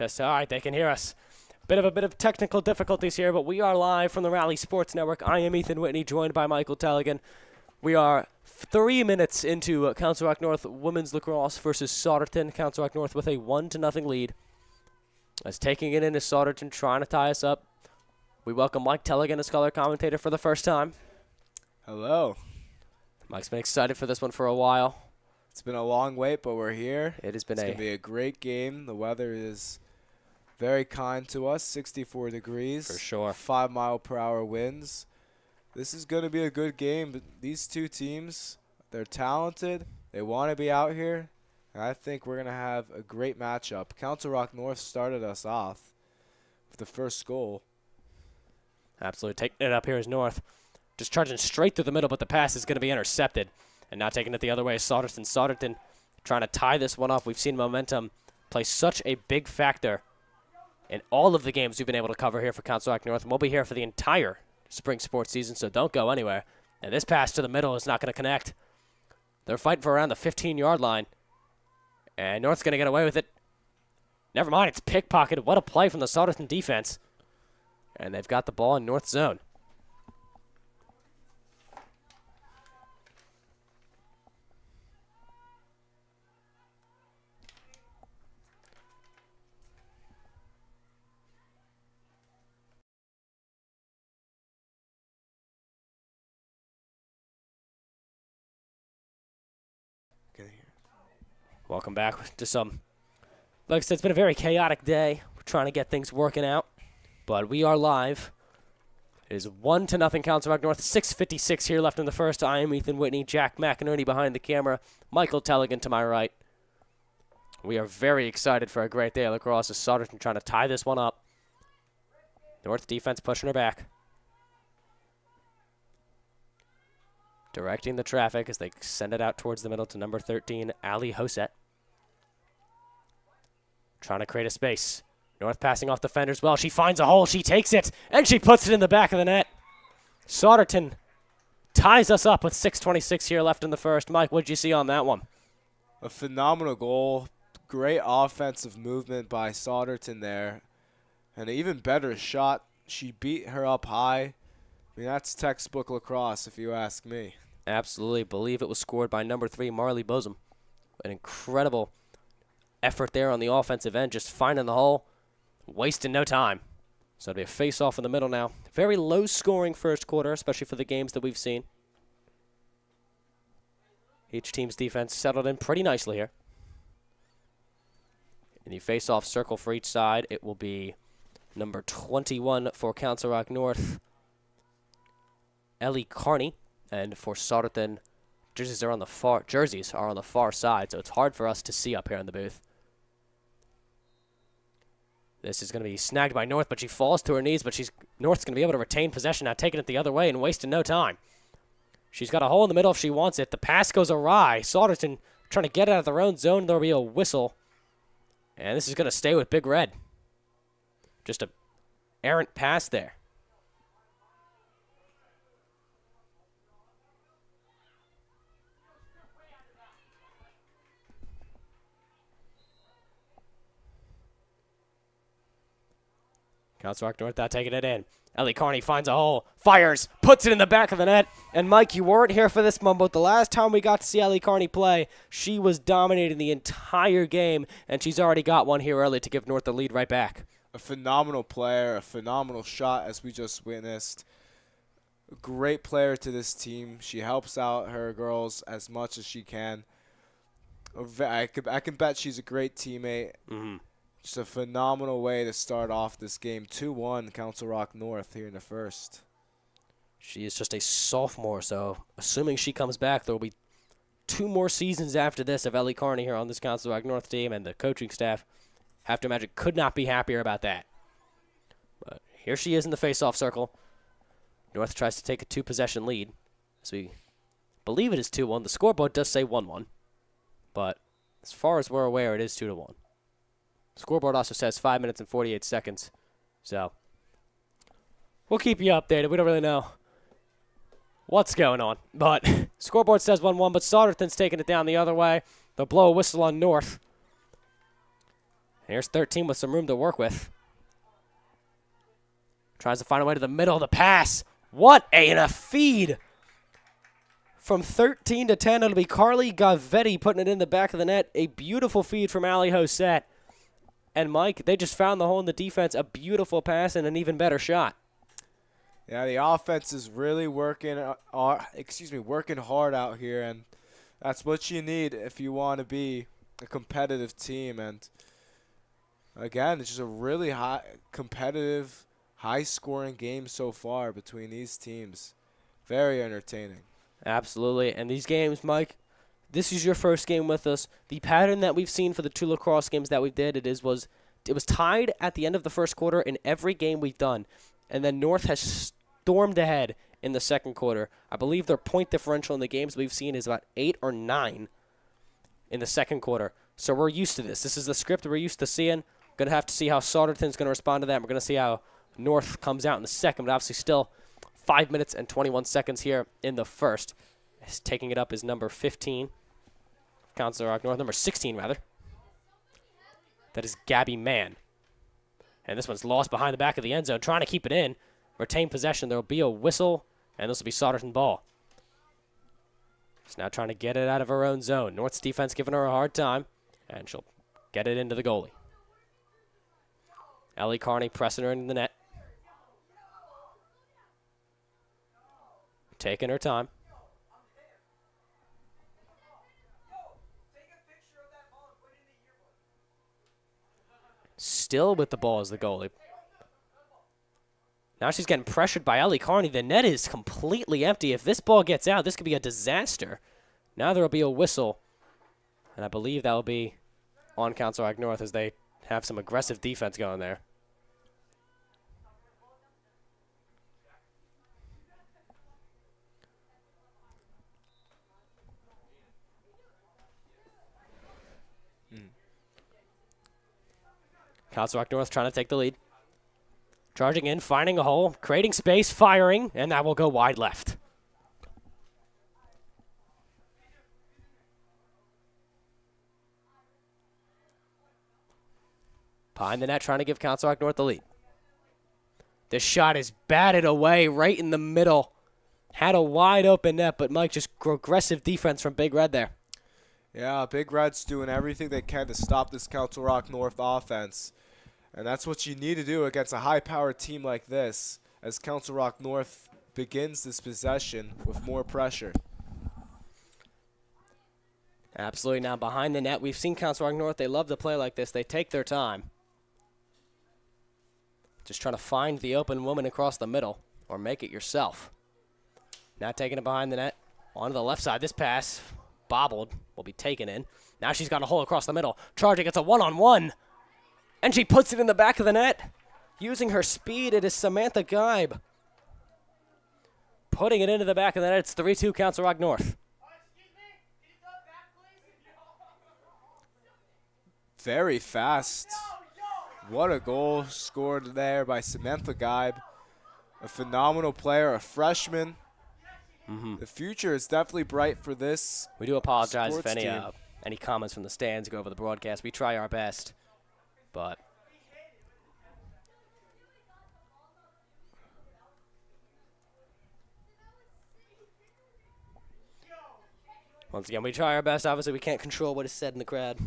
All right, they can hear us. Bit of technical difficulties here, but we are live from the Rally Sports Network. I am Ethan Whitney, joined by Michael Telegin. We are 3 minutes into Council Rock North Women's Lacrosse versus Souderton. Council Rock North with a 1-0 lead. As taking it into Souderton, trying to tie us up. We welcome Mike Telegin, as color commentator, for the first time. Hello. Mike's been excited for this one for a while. It's been a long wait, but we're here. It's going to be a great game. The weather is very kind to us, 64 degrees. For sure. 5-mile-per-hour winds. This is going to be a good game. But these two teams, they're talented. They want to be out here. And I think we're going to have a great matchup. Council Rock North started us off with the first goal. Absolutely. Taking it up here is North. Just charging straight through the middle, but the pass is going to be intercepted. And now taking it the other way is Souderton. Souderton trying to tie this one up. We've seen momentum play such a big factor in all of the games we've been able to cover here for Council Rock North. And we'll be here for the entire spring sports season, so don't go anywhere. And this pass to the middle is not going to connect. They're fighting for around the 15-yard line. And North's going to get away with it. Never mind, it's pickpocketed. What a play from the Souderton defense. And they've got the ball in North zone. Welcome back to some, like I said, it's been a very chaotic day. We're trying to get things working out, but we are live. It is 1-0 Council Rock North, 6:56 here left in the first. I am Ethan Whitney, Jack McInerney behind the camera, Michael Telegin to my right. We are very excited for a great day of lacrosse as Souderton trying to tie this one up. North defense pushing her back. Directing the traffic as they send it out towards the middle to number 13, Ali Hoset. Trying to create a space. North passing off defenders well. She finds a hole. She takes it, and she puts it in the back of the net. Souderton ties us up with 6:26 here left in the first. Mike, what did you see on that one? A phenomenal goal. Great offensive movement by Souderton there. And an even better shot. She beat her up high. I mean, that's textbook lacrosse, if you ask me. Absolutely. Believe it was scored by number 3, Marley Bosom. An incredible effort there on the offensive end, just finding the hole, wasting no time. So it'll be a face-off in the middle now. Very low-scoring first quarter, especially for the games that we've seen. Each team's defense settled in pretty nicely here. In the face-off circle for each side, it will be number 21 for Council Rock North, Ellie Carney, and for Souderton, jerseys are on the far side, so it's hard for us to see up here in the booth. This is going to be snagged by North, but she falls to her knees, but North's going to be able to retain possession now, taking it the other way and wasting no time. She's got a hole in the middle if she wants it. The pass goes awry. Souderton trying to get out of their own zone. There will be a whistle, and this is going to stay with Big Red. Just a errant pass there. Council Rock North now taking it in. Ellie Carney finds a hole, fires, puts it in the back of the net. And Mike, you weren't here for this one, but the last time we got to see Ellie Carney play, she was dominating the entire game, and she's already got one here early to give North the lead right back. A phenomenal player, a phenomenal shot as we just witnessed. A great player to this team. She helps out her girls as much as she can. I can bet she's a great teammate. Mm-hmm. Just a phenomenal way to start off this game. 2-1 Council Rock North here in the first. She is just a sophomore, so assuming she comes back, there will be 2 more seasons after this of Ellie Carney here on this Council Rock North team, and the coaching staff, have to imagine, could not be happier about that. But here she is in the face-off circle. North tries to take a 2-possession lead, as we believe it is 2-1. The scoreboard does say 1-1, but as far as we're aware, it is 2-1. Scoreboard also says 5 minutes and 48 seconds. So we'll keep you updated. We don't really know what's going on. But scoreboard says 1-1, but Souderton's taking it down the other way. They'll blow a whistle on North. Here's 13 with some room to work with. Tries to find a way to the middle of the pass. What a feed. From 13 to 10, it'll be Carly Gavetti putting it in the back of the net. A beautiful feed from Ali Hosette. And Mike, they just found the hole in the defense. A beautiful pass and an even better shot. Yeah, the offense is really working hard out here, and that's what you need if you want to be a competitive team. And again, it's just a really competitive, high-scoring game so far between these teams. Very entertaining. Absolutely. And these games, Mike, this is your first game with us. The pattern that we've seen for the 2 lacrosse games that we did, it was tied at the end of the first quarter in every game we've done. And then North has stormed ahead in the second quarter. I believe their point differential in the games we've seen is about 8 or 9 in the second quarter. So we're used to this. This is the script we're used to seeing. Going to have to see how Souderton's going to respond to that. We're going to see how North comes out in the second, but obviously still 5 minutes and 21 seconds here in the first. Taking it up is number 15. Council Rock North, number 16, rather. That is Gabby Mann. And this one's lost behind the back of the end zone, trying to keep it in. Retain possession. There will be a whistle, and this will be Souderton ball. She's now trying to get it out of her own zone. North's defense giving her a hard time, and she'll get it into the goalie. Ellie Carney pressing her into the net. Taking her time. Still with the ball as the goalie. Now she's getting pressured by Ellie Carney. The net is completely empty. If this ball gets out, this could be a disaster. Now there will be a whistle. And I believe that will be on Council Rock North as they have some aggressive defense going there. Council Rock North trying to take the lead. Charging in, finding a hole, creating space, firing, and that will go wide left. Behind the net, trying to give Council Rock North the lead. This shot is batted away right in the middle. Had a wide open net, but Mike, just aggressive defense from Big Red there. Yeah, Big Red's doing everything they can to stop this Council Rock North offense. And that's what you need to do against a high-powered team like this as Council Rock North begins this possession with more pressure. Absolutely. Now behind the net, we've seen Council Rock North. They love to play like this. They take their time. Just trying to find the open woman across the middle or make it yourself. Now taking it behind the net. Onto the left side. This pass, bobbled, will be taken in. Now she's got a hole across the middle. Charging, it's a one-on-one. And she puts it in the back of the net. Using her speed, it is Samantha Geib. Putting it into the back of the net. It's 3-2 Council Rock North. Very fast. What a goal scored there by Samantha Geib. A phenomenal player, a freshman. The future is definitely bright for this. We do apologize if sports team. any comments from the stands go over the broadcast. We try our best. But once again, we try our best. Obviously, we can't control what is said in the crowd.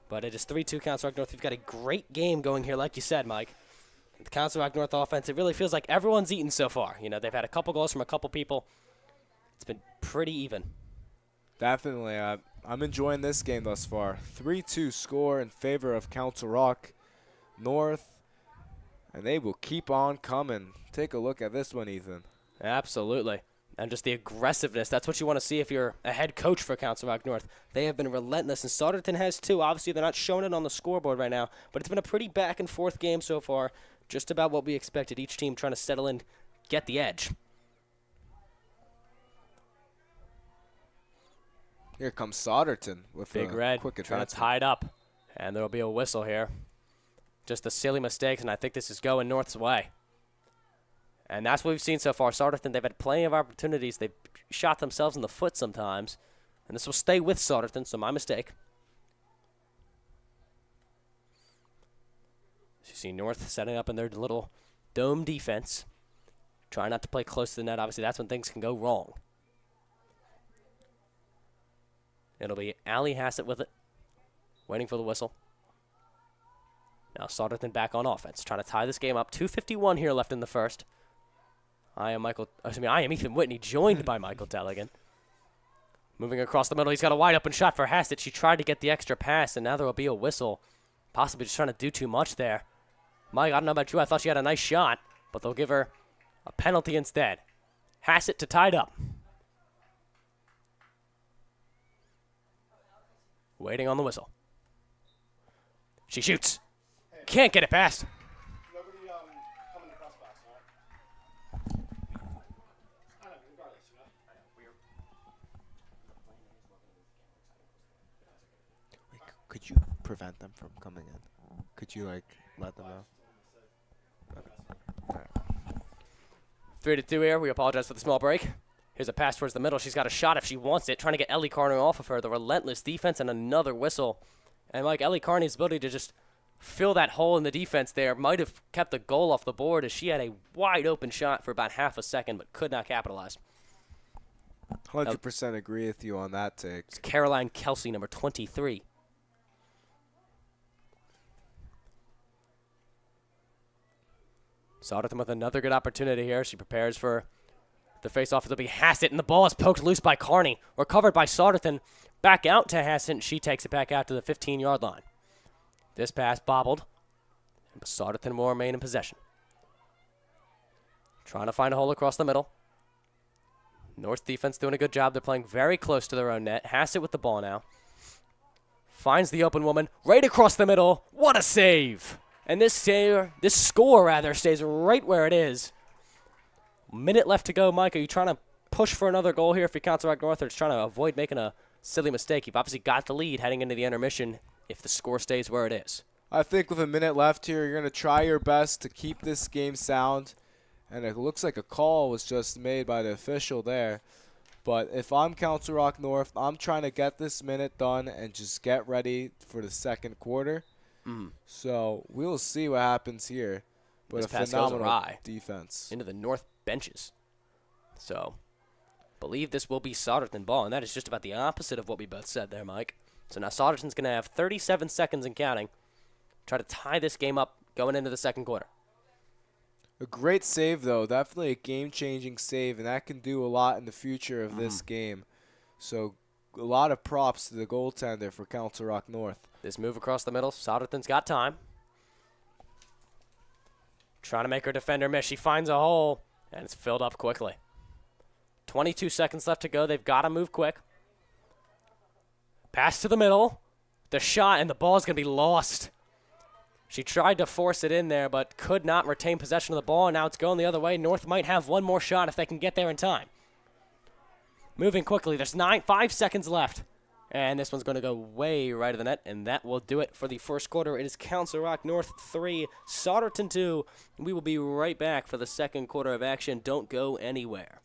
But it is 3-2 Council Rock North. We've got a great game going here, like you said, Mike. The Council Rock North offense, it really feels like everyone's eaten so far. You know, they've had a couple goals from a couple people. It's been pretty even. Definitely. I'm enjoying this game thus far. 3-2 score in favor of Council Rock North. And they will keep on coming. Take a look at this one, Ethan. Absolutely. And just the aggressiveness. That's what you want to see if you're a head coach for Council Rock North. They have been relentless, and Souderton has too. Obviously, they're not showing it on the scoreboard right now, but it's been a pretty back-and-forth game so far. Just about what we expected. Each team trying to settle in, get the edge. Here comes Souderton with Big a Red quick trying to advancement. tie it up. And there will be a whistle here. Just a silly mistakes, and I think this is going North's way. And that's what we've seen so far. Souderton, they've had plenty of opportunities. They've shot themselves in the foot sometimes. And this will stay with Souderton, so my mistake. So you see North setting up in their little dome defense. Try not to play close to the net. Obviously, that's when things can go wrong. It'll be Allie Hassett with it, waiting for the whistle. Now Souderton back on offense, trying to tie this game up. 2:51 here left in the first. I am Ethan Whitney, joined by Michael Telegin. Moving across the middle, he's got a wide open shot for Hassett. She tried to get the extra pass, and now there will be a whistle. Possibly just trying to do too much there. Mike, I don't know about you. I thought she had a nice shot, but they'll give her a penalty instead. Hassett to tie it up. Waiting on the whistle. She shoots. Can't get it past. Nobody coming to crossbox, all right? I don't know, regardless, you know? Could you prevent them from coming in? Could you, like, let them know? Okay. 3-2 here. We apologize for the small break. Here's a pass towards the middle. She's got a shot if she wants it. Trying to get Ellie Carney off of her. The relentless defense and another whistle. And, like, Ellie Carney's ability to just fill that hole in the defense there might have kept the goal off the board as she had a wide open shot for about half a second but could not capitalize. 100% agree with you on that take. It's Caroline Kelsey, number 23. Souderton with another good opportunity here. She prepares for the face-off. It'll be Hassett, and the ball is poked loose by Carney. Recovered by Souderton. Back out to Hassett, and she takes it back out to the 15-yard line. This pass bobbled, but Souderton will remain in possession. Trying to find a hole across the middle. North defense doing a good job. They're playing very close to their own net. Hassett with the ball now. Finds the open woman right across the middle. What a save! And this score stays right where it is. Minute left to go, Mike. Are you trying to push for another goal here if you Council Rock North, or just trying to avoid making a silly mistake? You've obviously got the lead heading into the intermission if the score stays where it is. I think with a minute left here, you're going to try your best to keep this game sound. And it looks like a call was just made by the official there. But if I'm Council Rock North, I'm trying to get this minute done and just get ready for the second quarter. So we'll see what happens here. But This a pass goes phenomenal awry defense. into the North benches. So, believe this will be Souderton ball, and that is just about the opposite of what we both said there, Mike. So now Souderton's going to have 37 seconds and counting. Try to tie this game up going into the second quarter. A great save, though. Definitely a game-changing save, and that can do a lot in the future of this game. So a lot of props to the goaltender for Council Rock North. This move across the middle, Souderton's got time. Trying to make her defender miss. She finds a hole, and it's filled up quickly. 22 seconds left to go. They've got to move quick. Pass to the middle. The shot, and the ball's going to be lost. She tried to force it in there, but could not retain possession of the ball. Now it's going the other way. North might have one more shot if they can get there in time. Moving quickly. There's 5 seconds left. And this one's going to go way right of the net, and that will do it for the first quarter. It is Council Rock North 3, Souderton 2. We will be right back for the second quarter of action. Don't go anywhere.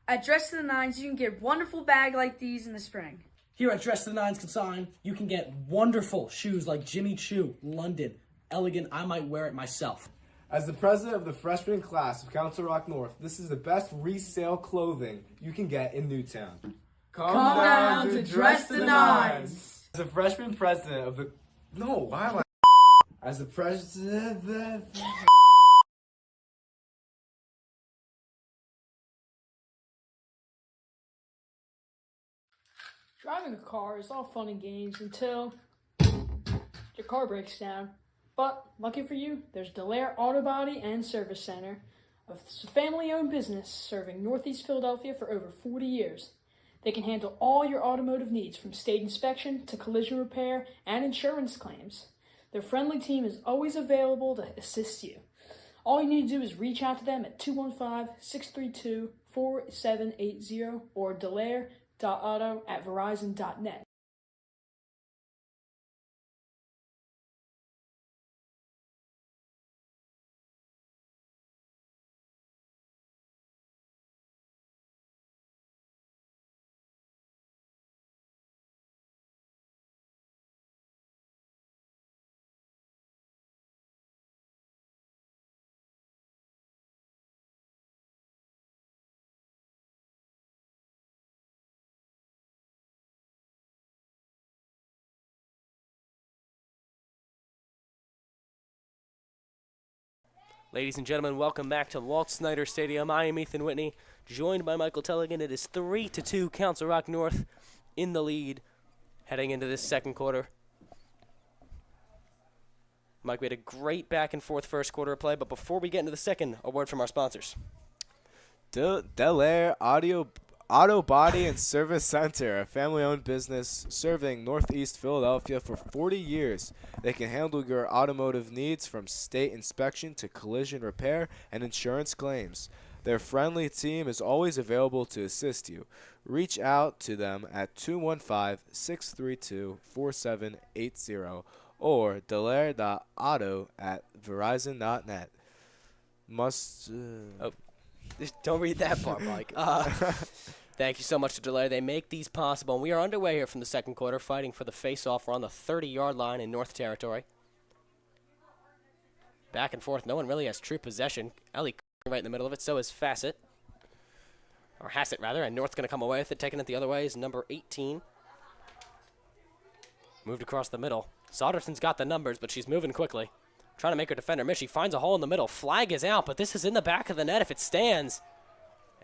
At Dress to the Nines, you can get a wonderful bag like these in the spring. Here at Dress to the Nines Consign, you can get wonderful shoes like Jimmy Choo, London, Elegant. I might wear it myself. As the president of the freshman class of Council Rock North, this is the best resale clothing you can get in Newtown. Come down to Dress the Nines. As the freshman president of the... No, why am I... As the president... Driving a car is all fun and games until your car breaks down. But lucky for you, there's Delaire Auto Body and Service Center, a family-owned business serving Northeast Philadelphia for over 40 years. They can handle all your automotive needs from state inspection to collision repair and insurance claims. Their friendly team is always available to assist you. All you need to do is reach out to them at 215-632-4780 or delaire.auto@verizon.net. Ladies and gentlemen, welcome back to Walt Snyder Stadium. I am Ethan Whitney, joined by Michael Telegin. It is 3-2, Council Rock North in the lead, heading into this second quarter. Mike, we had a great back-and-forth first quarter of play, but before we get into the second, a word from our sponsors. Delaire Auto Body and Service Center, a family-owned business serving Northeast Philadelphia for 40 years. They can handle your automotive needs from state inspection to collision repair and insurance claims. Their friendly team is always available to assist you. Reach out to them at 215-632-4780 or delaire.auto@verizon.net. Don't read that part, Mike. Thank you so much to Delaire. They make these possible. And we are underway here from the second quarter, fighting for the face-off. We're on the 30-yard line in North territory. Back and forth. No one really has true possession. Ellie right in the middle of it. So is Fassett. Or Hassett, rather. And North's going to come away with it. Taking it the other way is number 18. Moved across the middle. Souderton's got the numbers, but she's moving quickly. Trying to make her defender miss. She finds a hole in the middle. Flag is out, but this is in the back of the net if it stands.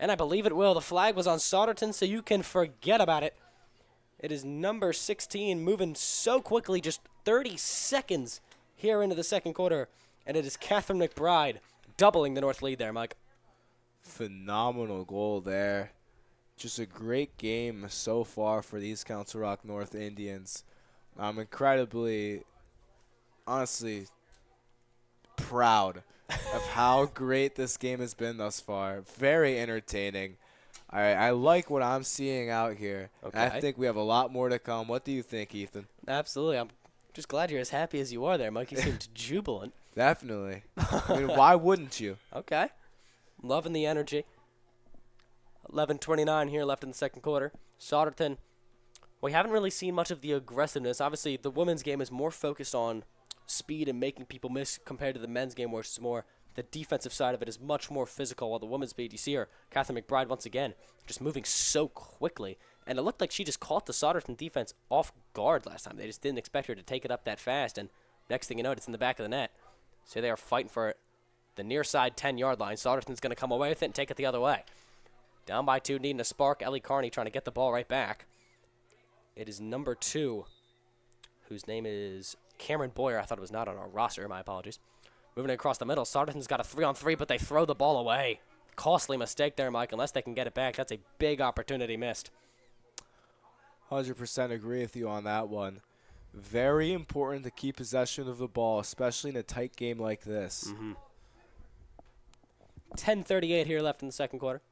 And I believe it will. The flag was on Souderton, so you can forget about it. It is number 16 moving so quickly, just 30 seconds here into the second quarter. And it is Catherine McBride doubling the North lead there, Mike. Phenomenal goal there. Just a great game so far for these Council Rock North Indians. I'm incredibly, honestly, proud of how great this game has been thus far. Very entertaining. I like what I'm seeing out here. Okay. And I think we have a lot more to come. What do you think, Ethan? Absolutely. I'm just glad you're as happy as you are there, Mike. You seemed jubilant. Definitely. I mean, why wouldn't you? Okay. Loving the energy. 11:29 here left in the second quarter. Souderton, we haven't really seen much of the aggressiveness. Obviously, the women's game is more focused on speed and making people miss compared to the men's game, where it's more the defensive side of it is much more physical, while the women's speed, you see her, Catherine McBride, once again, just moving so quickly. And it looked like she just caught the Souderton defense off guard last time. They just didn't expect her to take it up that fast, and next thing you know, it's in the back of the net. So they are fighting for the near side 10-yard line. Souderton's going to come away with it and take it the other way. Down by 2, needing a spark. Ellie Carney trying to get the ball right back. It is number 2, whose name is Cameron Boyer. I thought it was not on our roster. My apologies. Moving it across the middle. Souderton's got a 3-on-3, but they throw the ball away. Costly mistake there, Mike. Unless they can get it back, that's a big opportunity missed. 100% agree with you on that one. Very important to keep possession of the ball, especially in a tight game like this. 10:38 here left in the second quarter.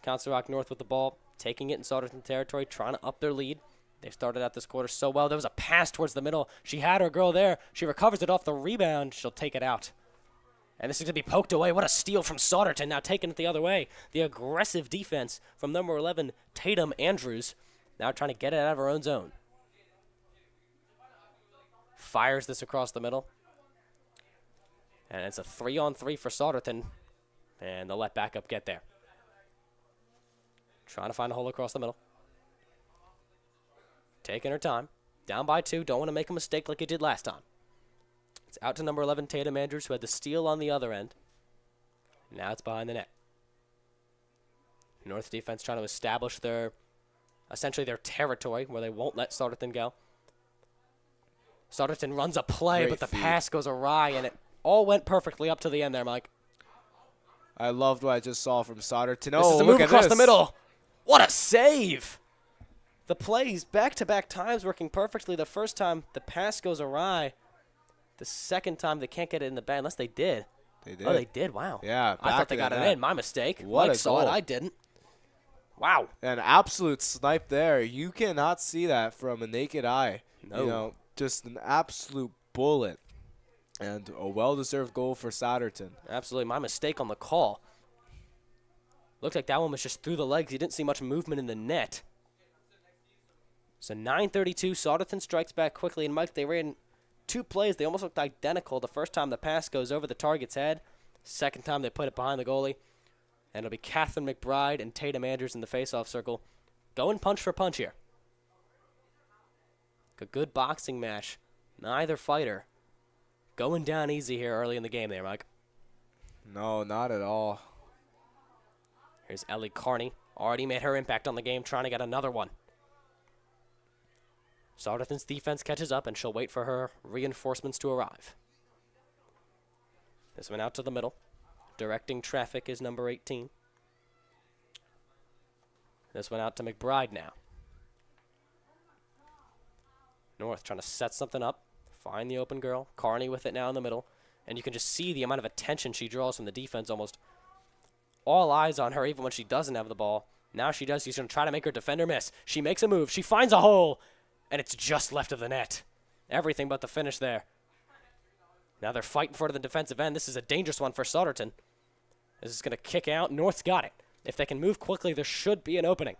Council Rock North with the ball, taking it in Souderton territory, trying to up their lead. They've started out this quarter so well. There was a pass towards the middle. She had her girl there. She recovers it off the rebound. She'll take it out. And this is going to be poked away. What a steal from Souderton. Now taking it the other way. The aggressive defense from number 11, Tatum Andrews. Now trying to get it out of her own zone. Fires this across the middle. And it's a 3-on-3 for Souderton. And they'll let backup get there. Trying to find a hole across the middle. Taking her time. Down by 2. Don't want to make a mistake like he did last time. It's out to number 11, Tatum Andrews, who had the steal on the other end. Now it's behind the net. North defense trying to establish their essentially their territory where they won't let Souderton go. Souderton runs a play, Great but the feed. pass goes awry, and it all went perfectly up to the end there, Mike. I loved what I just saw from Souderton. This Oh, is a look move at across this. the middle. What a save! The plays back-to-back times working perfectly. The first time the pass goes awry. The second time they can't get it in the bag unless they did. They did. Oh, they did. Wow. Yeah, I thought they back got to it that. in. My mistake. What Mike a saw it. goal. I didn't. Wow. An absolute snipe there. You cannot see that from a naked eye. No. You know, just an absolute bullet. And a well-deserved goal for Souderton. Absolutely. My mistake on the call. Looked like that one was just through the legs. You didn't see much movement in the net. So 9:32. Souderton strikes back quickly. And, Mike, they ran 2 plays. They almost looked identical. The first time the pass goes over the target's head. Second time they put it behind the goalie. And it'll be Catherine McBride and Tatum Andrews in the face-off circle. Going punch for punch here. A good boxing match. Neither fighter going down easy here early in the game there, Mike. No, not at all. Here's Ellie Carney. Already made her impact on the game, trying to get another one. Souderton's defense catches up, and she'll wait for her reinforcements to arrive. This one out to the middle. Directing traffic is number 18. This one out to McBride now. North trying to set something up. Find the open girl. Carney with it now in the middle. And you can just see the amount of attention she draws from the defense. Almost all eyes on her, even when she doesn't have the ball. Now she does. She's going to try to make her defender miss. She makes a move. She finds a hole. And it's just left of the net. Everything but the finish there. Now they're fighting for it at the defensive end. This is a dangerous one for Souderton. This is going to kick out. North's got it. If they can move quickly, there should be an opening.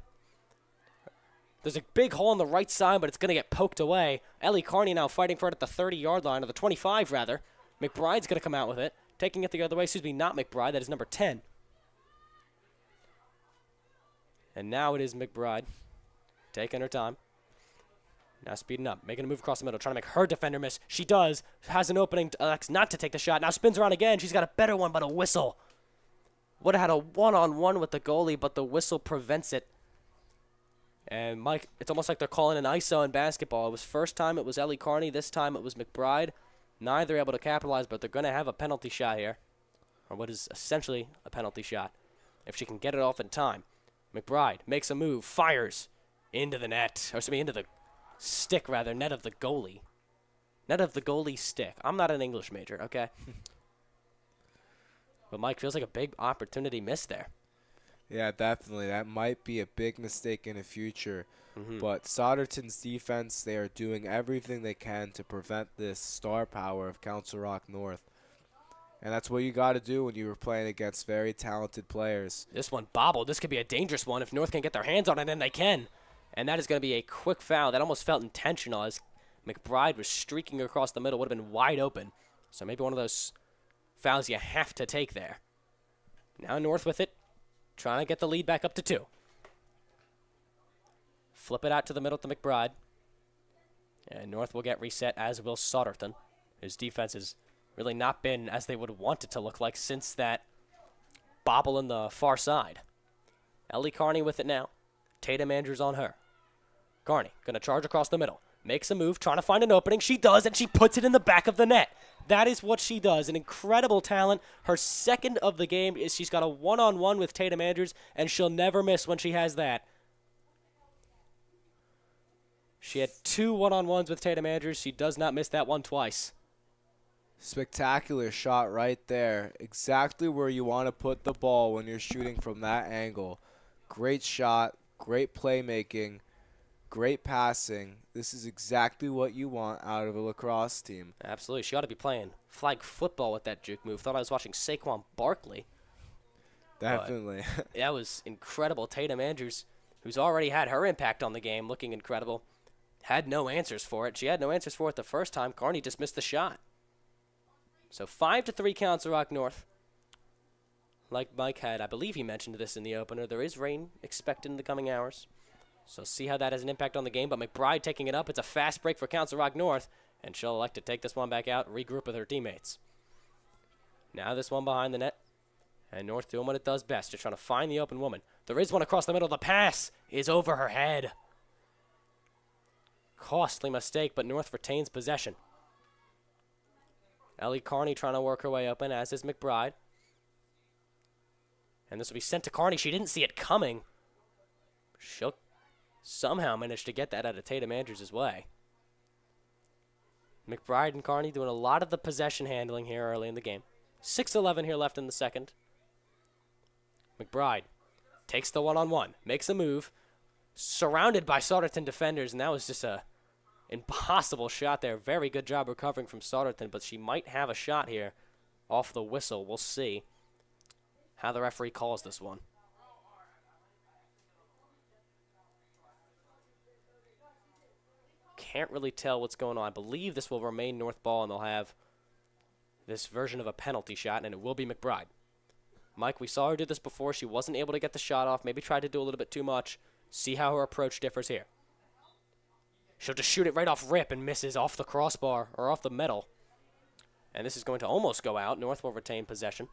There's a big hole on the right side, but it's going to get poked away. Ellie Carney now fighting for it at the 30-yard line, or the 25, rather. McBride's going to come out with it. Taking it the other way. Excuse me, not McBride. That is number 10. And now it is McBride. Taking her time. Now speeding up, making a move across the middle, trying to make her defender miss. She does. Has an opening to elects not to take the shot. Now spins around again. She's got a better one, but a whistle. Would have had a one-on-one with the goalie, but the whistle prevents it. And, Mike, it's almost like they're calling an ISO in basketball. It was first time it was Ellie Carney. This time it was McBride. Neither able to capitalize, but they're going to have a penalty shot here. Or what is essentially a penalty shot. If she can get it off in time. McBride makes a move, fires into the net. Or, excuse me, into the stick, rather, net of the goalie. Net of the goalie stick. I'm not an English major, okay? But, Mike, feels like a big opportunity missed there. Yeah, definitely. That might be a big mistake in the future. But Souderton's defense, they are doing everything they can to prevent this star power of Council Rock North. And that's what you got to do when you were playing against very talented players. This one bobbled. This could be a dangerous one if North can get their hands on it, and they can. And that is going to be a quick foul. That almost felt intentional as McBride was streaking across the middle. Would have been wide open. So maybe one of those fouls you have to take there. Now North with it. Trying to get the lead back up to 2. Flip it out to the middle to McBride. And North will get reset, as will Souderton. His defense has really not been as they would want it to look like since that bobble in the far side. Ellie Carney with it now. Tatum Andrews on her. Carney going to charge across the middle. Makes a move, trying to find an opening. She does, and she puts it in the back of the net. That is what she does. An incredible talent. Her second of the game is she's got a one-on-one with Tatum Andrews, and she'll never miss when she has that. She had 2 one-on-ones with Tatum Andrews. She does not miss that one twice. Spectacular shot right there. Exactly where you want to put the ball when you're shooting from that angle. Great shot, great playmaking, great passing. This is exactly what you want out of a lacrosse team. Absolutely. She ought to be playing flag football with that juke move. Thought I was watching Saquon Barkley. Definitely. That was incredible. Tatum Andrews, who's already had her impact on the game, looking incredible, had no answers for it. She had no answers for it the first time. Carney just missed the shot. So 5-3 Council Rock North. Like Mike had, I believe he mentioned this in the opener, there is rain expected in the coming hours. So see how that has an impact on the game. But McBride taking it up. It's a fast break for Council Rock North. And she'll elect to take this one back out, regroup with her teammates. Now this one behind the net. And North doing what it does best, just trying to find the open woman. There is one across the middle. The pass is over her head. Costly mistake, but North retains possession. Ellie Carney trying to work her way open, as is McBride. And this will be sent to Carney. She didn't see it coming. She'll somehow manage to get that out of Tatum Andrews' way. McBride and Carney doing a lot of the possession handling here early in the game. 6:11 here left in the second. McBride takes the one-on-one, makes a move, surrounded by Souderton defenders, and that was just a impossible shot there. Very good job recovering from Souderton, but she might have a shot here off the whistle. We'll see how the referee calls this one. Can't really tell what's going on. I believe this will remain North ball, and they'll have this version of a penalty shot, and it will be McBride. Mike, we saw her do this before. She wasn't able to get the shot off. Maybe tried to do a little bit too much. See how her approach differs here. She'll just shoot it right off rip and misses off the crossbar or off the metal. And this is going to almost go out. North will retain possession.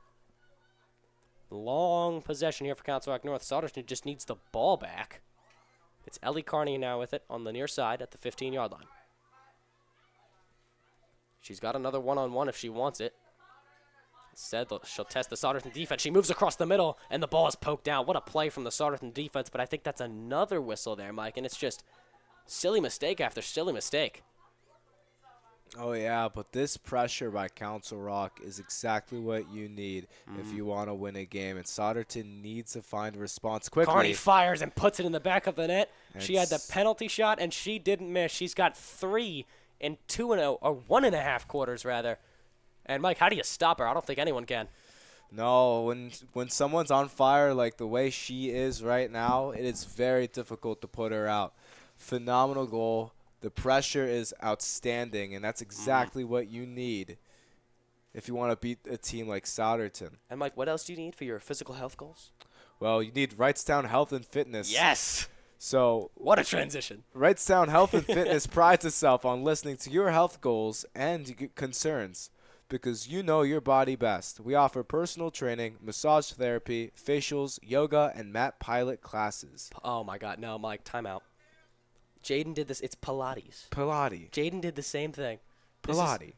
Long possession here for Council Rock North. Souderton just needs the ball back. It's Ellie Carney now with it on the near side at the 15-yard line. She's got another one-on-one if she wants it. Instead, she'll test the Souderton defense. She moves across the middle, and the ball is poked out. What a play from the Souderton defense, but I think that's another whistle there, Mike, and it's just silly mistake after silly mistake. Oh, yeah, but this pressure by Council Rock is exactly what you need if you want to win a game. And Souderton needs to find a response quickly. Carney fires and puts it in the back of the net. And she had the penalty shot, and she didn't miss. She's got 3 in 2-0, or 1.5 quarters, rather. And, Mike, how do you stop her? I don't think anyone can. No, when someone's on fire like the way she is right now, it is very difficult to put her out. Phenomenal goal. The pressure is outstanding, and that's exactly what you need if you want to beat a team like Souderton. And, Mike, what else do you need for your physical health goals? Well, you need Wrightstown Health and Fitness. Yes! So, What a transition. Wrightstown Health and Fitness prides itself on listening to your health goals and concerns because you know your body best. We offer personal training, massage therapy, facials, yoga, and mat pilot classes. Oh, my God. No, Mike, time out. Jaden did this. It's Pilates. Pilates. Jaden did the same thing. Pilates.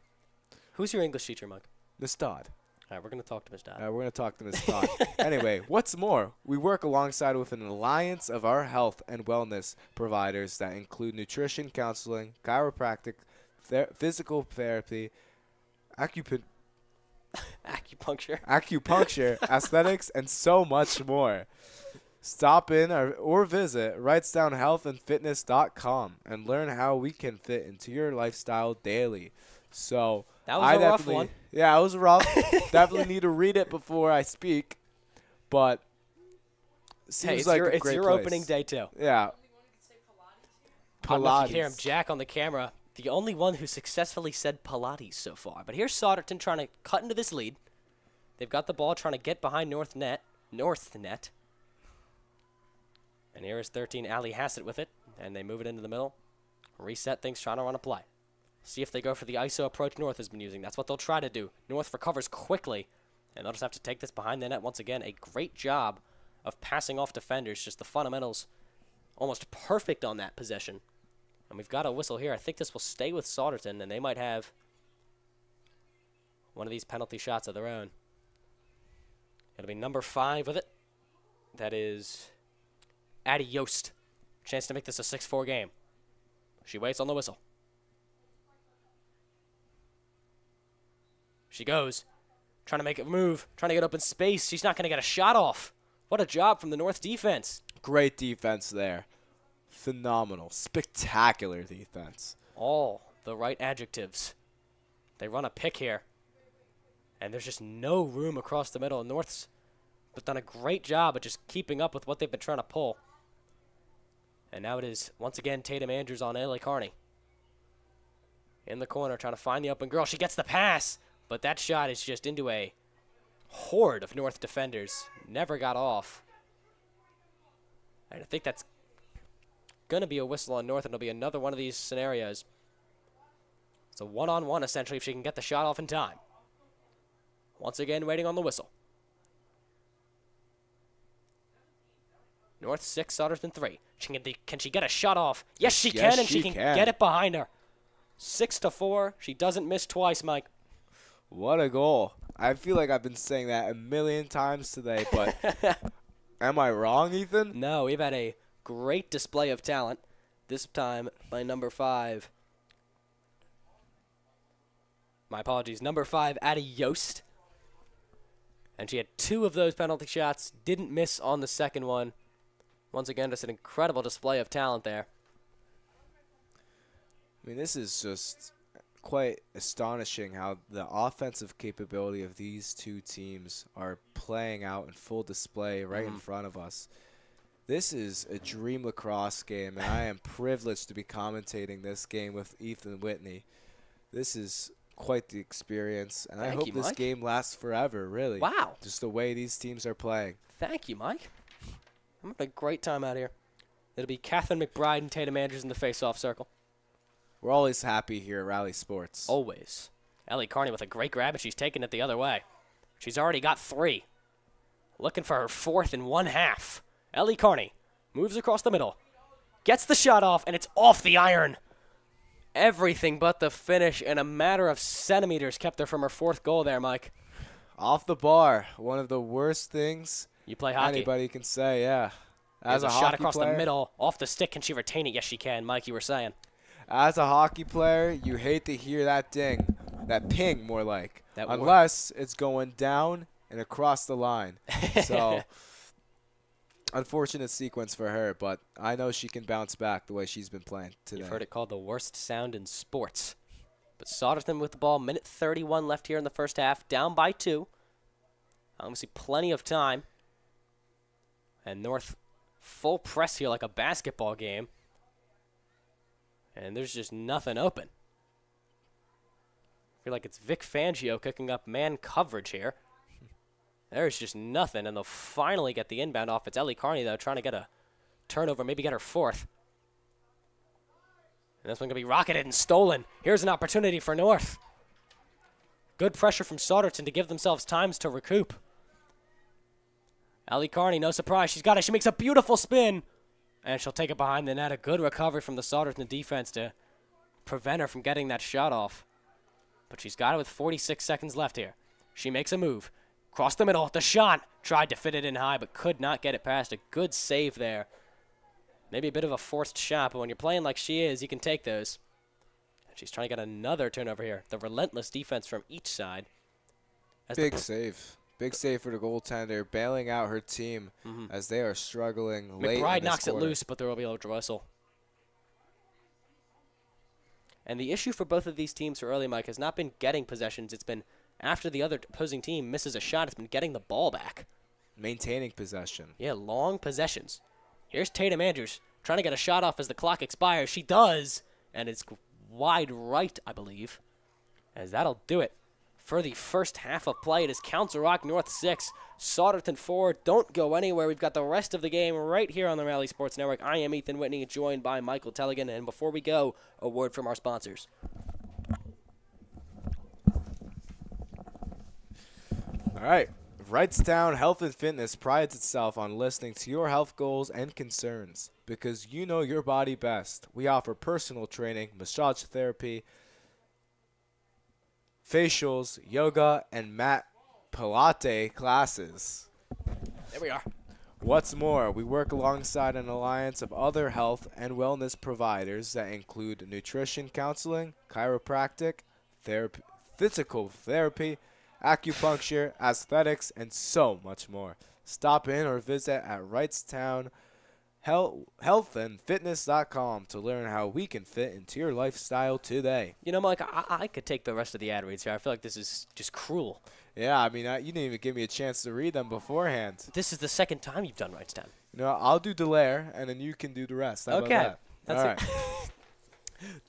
Who's your English teacher, Mike? Miss Dodd. All right, we're going to talk to Miss Dodd. We're going to talk to Miss Dodd. Anyway, what's more, we work alongside with an alliance of our health and wellness providers that include nutrition counseling, chiropractic, physical therapy, Acupuncture. aesthetics, and so much more. Stop in or visit wrightstownhealthandfitness.com and learn how we can fit into your lifestyle daily. So That was a rough one. Yeah, it was rough. Definitely need to read it before I speak. But seems It's like your, a great your place. opening day, too. Yeah. I don't know if you can hear him. Pilates. Jack on the camera, the only one who successfully said Pilates so far. But here's Souderton trying to cut into this lead. They've got the ball trying to get behind North net. And here is 13, Allie Hassett with it. And they move it into the middle. Reset things, trying to run a play. See if they go for the ISO approach North has been using. That's what they'll try to do. North recovers quickly. And they'll just have to take this behind the net once again. A great job of passing off defenders. Just the fundamentals almost perfect on that possession. And we've got a whistle here. I think this will stay with Souderton. And they might have one of these penalty shots of their own. It'll be number 5 with it. That is Addie Yost. Chance to make this a 6-4 game. She waits on the whistle. She goes. Trying to make a move. Trying to get open space. She's not going to get a shot off. What a job from the North defense. Great defense there. Phenomenal. Spectacular defense. All the right adjectives. They run a pick here. And there's just no room across the middle. North's done a great job of just keeping up with what they've been trying to pull. And now it is, once again, Tatum Andrews on Ellie Carney. In the corner, trying to find the open girl. She gets the pass, but that shot is just into a horde of North defenders. Never got off. And I think that's going to be a whistle on North, and it'll be another one of these scenarios. It's a one-on-one, essentially, if she can get the shot off in time. Once again, waiting on the whistle. North 6, Souderton 3. Can she get a shot off? Yes, she Yes, can, and she she can can. get it behind her. 6-4. She doesn't miss twice, Mike. What a goal. I feel like I've been saying that a million times today, but am I wrong, Ethan? No, we've had a great display of talent. This time by number 5. My apologies. Number 5, Addie Yost. And she had 2 of those penalty shots. Didn't miss on the second one. Once again, just an incredible display of talent there. I mean, this is just quite astonishing how the offensive capability of these two teams are playing out in full display right in front of us. This is a dream lacrosse game, and I am privileged to be commentating this game with Ethan Whitney. This is quite the experience, and I Thank hope you, this Mike. game lasts forever, really. Wow. Just the way these teams are playing. Thank you, Mike. I'm having a great time out here. It'll be Catherine McBride and Tatum Andrews in the face-off circle. We're always happy here at Rally Sports. Always. Ellie Carney with a great grab, and she's taking it the other way. She's already got 3. Looking for her 4th in 1/2. Ellie Carney moves across the middle. Gets the shot off, and it's off the iron. Everything but the finish in a matter of centimeters kept her from her 4th goal there, Mike. Off the bar, one of the worst things You play hockey. anybody can say, yeah. There's As a a shot hockey across player, the middle, off the stick. Can she retain it? Yes, she can. Mike, you were saying. As a hockey player, you hate to hear that ding, that ping more like, That unless it's going down and across the line. So, unfortunate sequence for her, but I know she can bounce back the way she's been playing today. You've heard it called the worst sound in sports. But Souderton with the ball, minute 31 left here in the first half, down by 2. We see plenty of time. And North full press here like a basketball game. And there's just nothing open. I feel like it's Vic Fangio cooking up man coverage here. There's just nothing, and they'll finally get the inbound off. It's Ellie Carney, though, trying to get a turnover, maybe get her 4th. And this one going to be rocketed and stolen. Here's an opportunity for North. Good pressure from Souderton to give themselves times to recoup. Ellie Carney, no surprise. She's got it. She makes a beautiful spin. And she'll take it behind the net. A good recovery from the Souderton defense to prevent her from getting that shot off. But she's got it with 46 seconds left here. She makes a move. Cross the middle. The shot. Tried to fit it in high, but could not get it past. A good save there. Maybe a bit of a forced shot, but when you're playing like she is, you can take those. And she's trying to get another turnover here. The relentless defense from each side. Big save. Big save for the goaltender, bailing out her team as they are struggling late in McBride this knocks it quarter. loose, but there will be a whistle. And the issue for both of these teams for early, Mike, has not been getting possessions. It's been after the other opposing team misses a shot, it's been getting the ball back. Maintaining possession. Yeah, long possessions. Here's Tatum Andrews trying to get a shot off as the clock expires. She does, and it's wide right, I believe, as that'll do it. For the first half of play, it is Council Rock North 6, Souderton 4. Don't go anywhere. We've got the rest of the game right here on the Rally Sports Network. I am Ethan Whitney, joined by Michael Telegin. And before we go, a word from our sponsors. All right. Wrightstown Health and Fitness prides itself on listening to your health goals and concerns because you know your body best. We offer personal training, massage therapy, facials, yoga, and mat Pilates classes. There we are. What's more, we work alongside an alliance of other health and wellness providers that include nutrition counseling, chiropractic, physical therapy, acupuncture, aesthetics, and so much more. Stop in or visit at Wrightstown healthandfitness.com to learn how we can fit into your lifestyle today. You know, Mike, I could take the rest of the ad reads here. I feel like this is just cruel. Yeah, I mean, you didn't even give me a chance to read them beforehand. This is the second time you've done Wrightstown. You know, I'll do Delaire, and then you can do the rest. How Okay. about that? That's All it. right.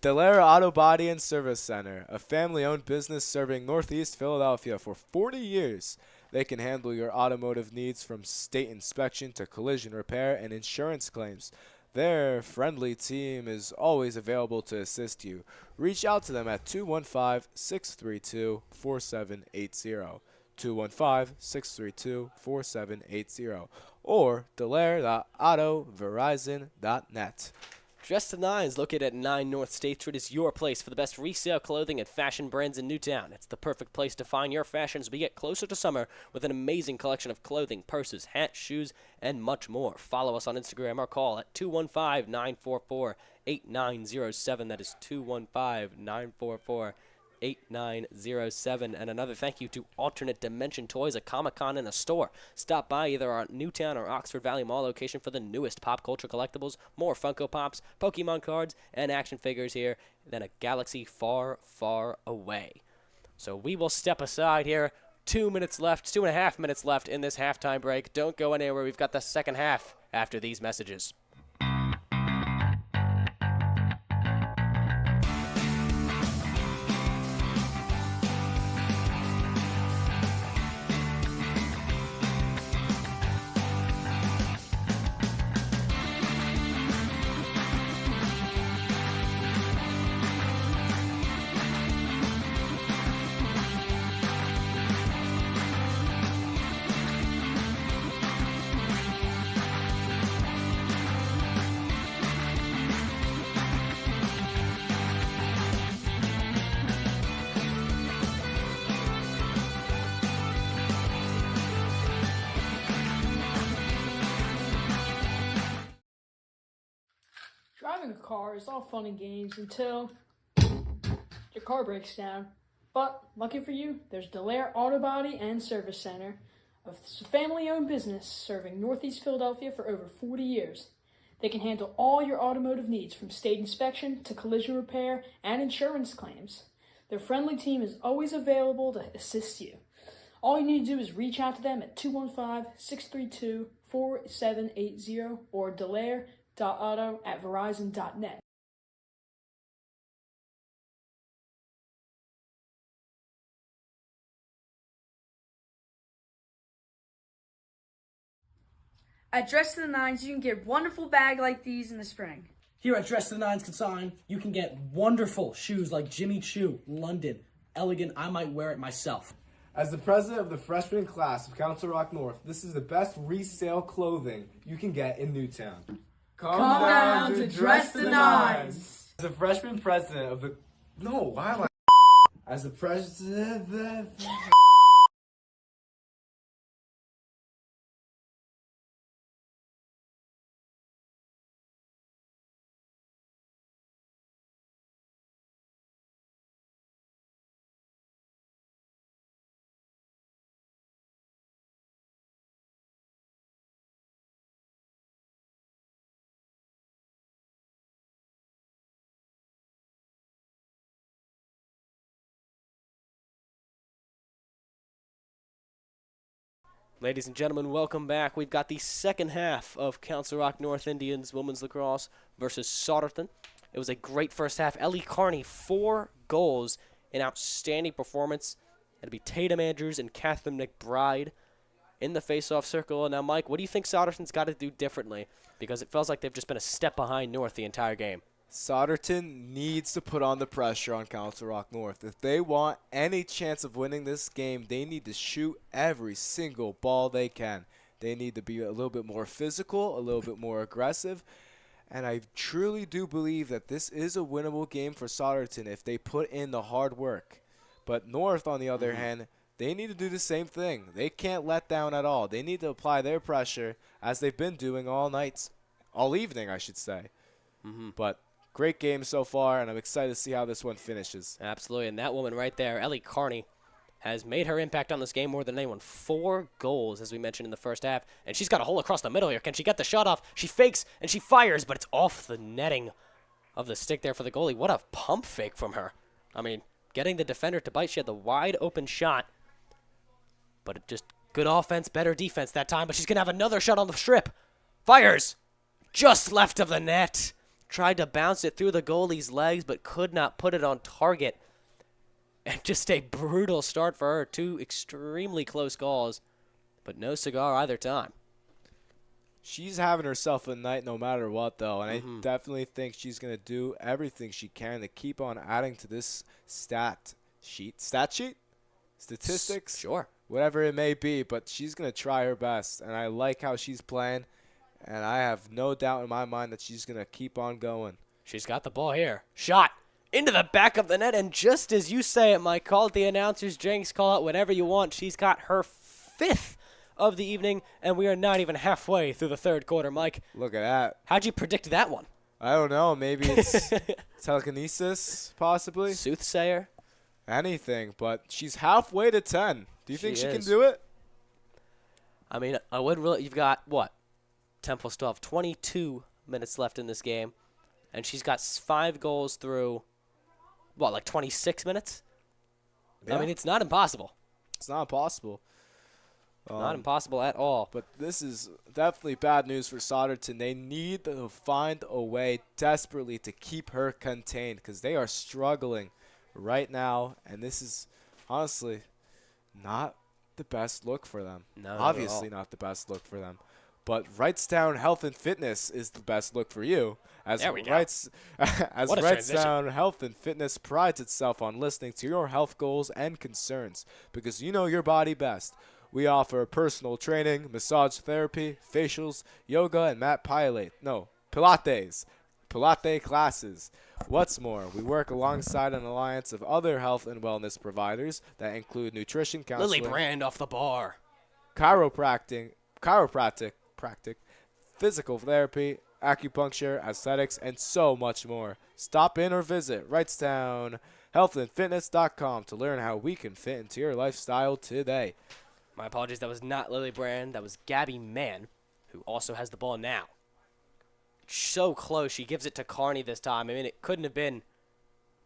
Delaire Auto Body and Service Center, a family-owned business serving Northeast Philadelphia for 40 years. They can handle your automotive needs from state inspection to collision repair and insurance claims. Their friendly team is always available to assist you. Reach out to them at 215-632-4780. 215-632-4780. or delaire.autoverizon.net. Dress to Nines, located at 9 North State Street, is your place for the best resale clothing and fashion brands in Newtown. It's the perfect place to find your fashion as we get closer to summer with an amazing collection of clothing, purses, hats, shoes, and much more. Follow us on Instagram or call at 215-944-8907. That is 215-944-8907. And another thank you to Alternate Dimension Toys, a Comic-Con and a store. Stop by either our Newtown or Oxford Valley Mall location for the newest pop culture collectibles, more Funko Pops, Pokemon cards, and action figures here than a galaxy far, far away. So we will step aside here. 2 minutes left, 2.5 minutes left in this halftime break. Don't go anywhere. We've got the second half after these messages. Driving a car is all fun and games until your car breaks down. But lucky for you, there's Delaire Auto Body and Service Center, a family-owned business serving Northeast Philadelphia for over 40 years. They can handle all your automotive needs from state inspection to collision repair and insurance claims. Their friendly team is always available to assist you. All you need to do is reach out to them at 215-632-4780 or delaire.auto@verizon.net. At Dress to the Nines, you can get wonderful bag like these in the spring. Here at Dress to the Nines Consign, you can get wonderful shoes like Jimmy Choo, London, Elegant. I might wear it myself. As the president of the freshman class of Council Rock North, this is the best resale clothing you can get in Newtown. Come down to Dress to Nines. As the freshman president of the... No, why am I... As the president... Ladies and gentlemen, welcome back. We've got the second half of Council Rock North Indians women's lacrosse versus Souderton. It was a great first half. Ellie Carney, 4 goals, an outstanding performance. It'll be Tatum Andrews and Catherine McBride in the face-off circle. Now, Mike, what do you think Souderton's got to do differently? Because it feels like they've just been a step behind North the entire game. Souderton needs to put on the pressure on Council Rock North. If they want any chance of winning this game, they need to shoot every single ball they can. They need to be a little bit more physical, a little bit more aggressive. And I truly do believe that this is a winnable game for Souderton if they put in the hard work. But North, on the other hand, they need to do the same thing. They can't let down at all. They need to apply their pressure as they've been doing all evening, I should say. But great game so far, and I'm excited to see how this one finishes. Absolutely, and that woman right there, Ellie Carney, has made her impact on this game more than anyone. 4 goals, as we mentioned in the first half, and she's got a hole across the middle here. Can she get the shot off? She fakes, and she fires, but it's off the netting of the stick there for the goalie. What a pump fake from her. I mean, getting the defender to bite. She had the wide open shot, but it just good offense, better defense that time, but she's going to have another shot on the strip. Fires! Just left of the net. Tried to bounce it through the goalie's legs, but could not put it on target. And just a brutal start for her. 2 extremely close calls, but no cigar either time. She's having herself a night no matter what, though, and I definitely think she's going to do everything she can to keep on adding to this statistics, Sure. whatever it may be, but she's going to try her best. And I like how she's playing, and I have no doubt in my mind that she's going to keep on going. She's got the ball here. Shot into the back of the net, and just as you say it, Mike, call it the announcers, Jenks, call it whatever you want. She's got her 5th of the evening, and we are not even halfway through the third quarter, Mike. Look at that. How'd you predict that one? I don't know. Maybe it's telekinesis, possibly. Soothsayer? Anything, but she's halfway to 10. Do you think she can is. do it? I mean, I would really. You've got, what? 10 plus 12. 22 minutes left in this game, and she's got 5 goals through, what, like 26 minutes? Yeah. I mean, it's not impossible. It's not impossible. Not impossible at all. But this is definitely bad news for Souderton. They need to find a way desperately to keep her contained because they are struggling right now, and this is honestly not the best look for them. No, not at Obviously all. not the best look for them. But Wrightstown Health and Fitness is the best look for you. As There we go. as What a transition. Wrightstown Health and Fitness prides itself on listening to your health goals and concerns because you know your body best. We offer personal training, massage therapy, facials, yoga, and Pilates classes. What's more, we work alongside an alliance of other health and wellness providers that include nutrition Lily counseling, Brand off the bar. chiropractic, physical therapy, acupuncture, aesthetics, and so much more. Stop in or visit WrightstownHealthandFitness.com to learn how we can fit into your lifestyle today. My apologies, that was not Lily Brand. That was Gabby Mann, who also has the ball now. So close. She gives it to Carney this time. I mean, it couldn't have been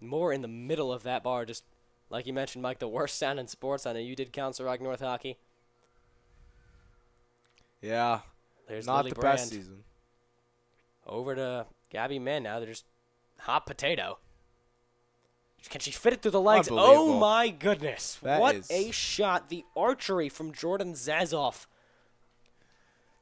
more in the middle of that bar. Just like you mentioned, Mike, the worst sound in sports. I know you did Council Rock North Hockey. Yeah, There's not Lily the Brand. best season. Over to Gabby Mann now. They're just hot potato. Can she fit it through the legs? Oh, Unbelievable. my goodness. That What is- a shot. The archery from Jordan Zazoff.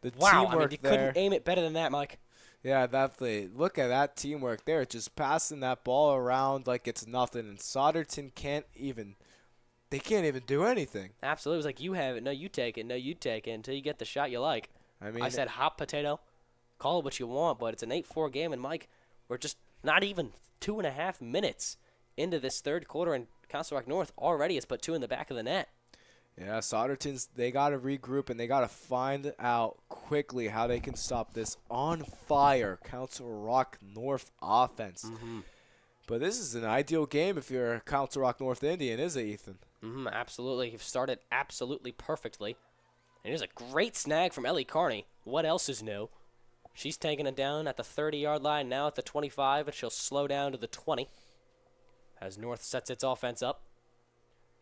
The Wow. I mean, teamwork you there. couldn't aim it better than that, Mike. Yeah, definitely. Look at that teamwork there. Just passing that ball around like it's nothing. And Souderton can't even do anything. Absolutely. It was like, you have it. No, you take it. No, you take it until you get the shot you like. I mean, I said hot potato. Call it what you want, but it's an 8-4 game. And, Mike, we're just not even 2.5 minutes into this third quarter, and Council Rock North already has put 2 in the back of the net. yeah, Souderton's, they got to regroup and they got to find out quickly how they can stop this on fire Council Rock North offense. But this is an ideal game if you're a Council Rock North Indian, is it, Ethan? Absolutely. You've started absolutely perfectly. And here's a great snag from Ellie Carney. What else is new? She's taking it down at the 30-yard line, now at the 25, and she'll slow down to the 20 as North sets its offense up.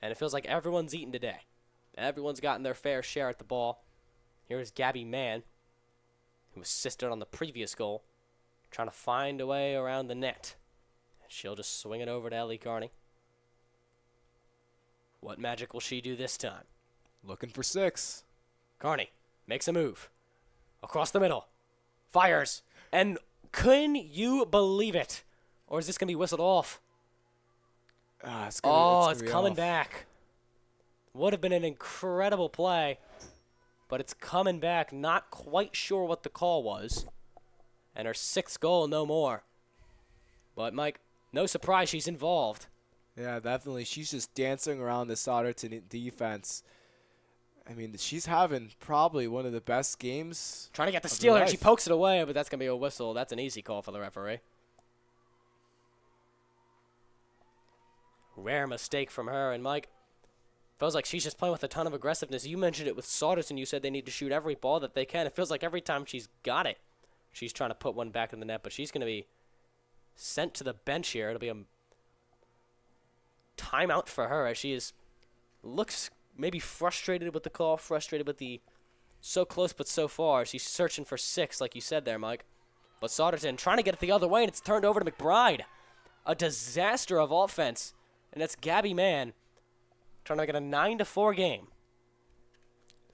And it feels like everyone's eaten today. Everyone's gotten their fair share at the ball. Here's Gabby Mann, who assisted on the previous goal, trying to find a way around the net. And she'll just swing it over to Ellie Carney. What magic will she do this time? Looking for 6. Carney makes a move. Across the middle. Fires. And can you believe it? Or is this going to be whistled off? It's Coming back. Would have been an incredible play. But it's coming back. Not quite sure what the call was. And her 6th goal, no more. But, Mike, no surprise she's involved. Yeah, definitely. She's just dancing around the Souderton defense. I mean, she's having probably one of the best games. Trying to get the of her steal, and she life. pokes it away, but that's going to be a whistle. That's an easy call for the referee. Rare mistake from her, and Mike, feels like she's just playing with a ton of aggressiveness. You mentioned it with Souderton. You said they need to shoot every ball that they can. It feels like every time she's got it, she's trying to put one back in the net, but she's going to be sent to the bench here. It'll be a timeout for her as she looks maybe frustrated with the call, frustrated with the so close but so far. She's searching for 6, like you said there, Mike. But Souderton trying to get it the other way, and it's turned over to McBride. A disaster of offense. And that's Gabby Mann trying to make it a 9-4 game.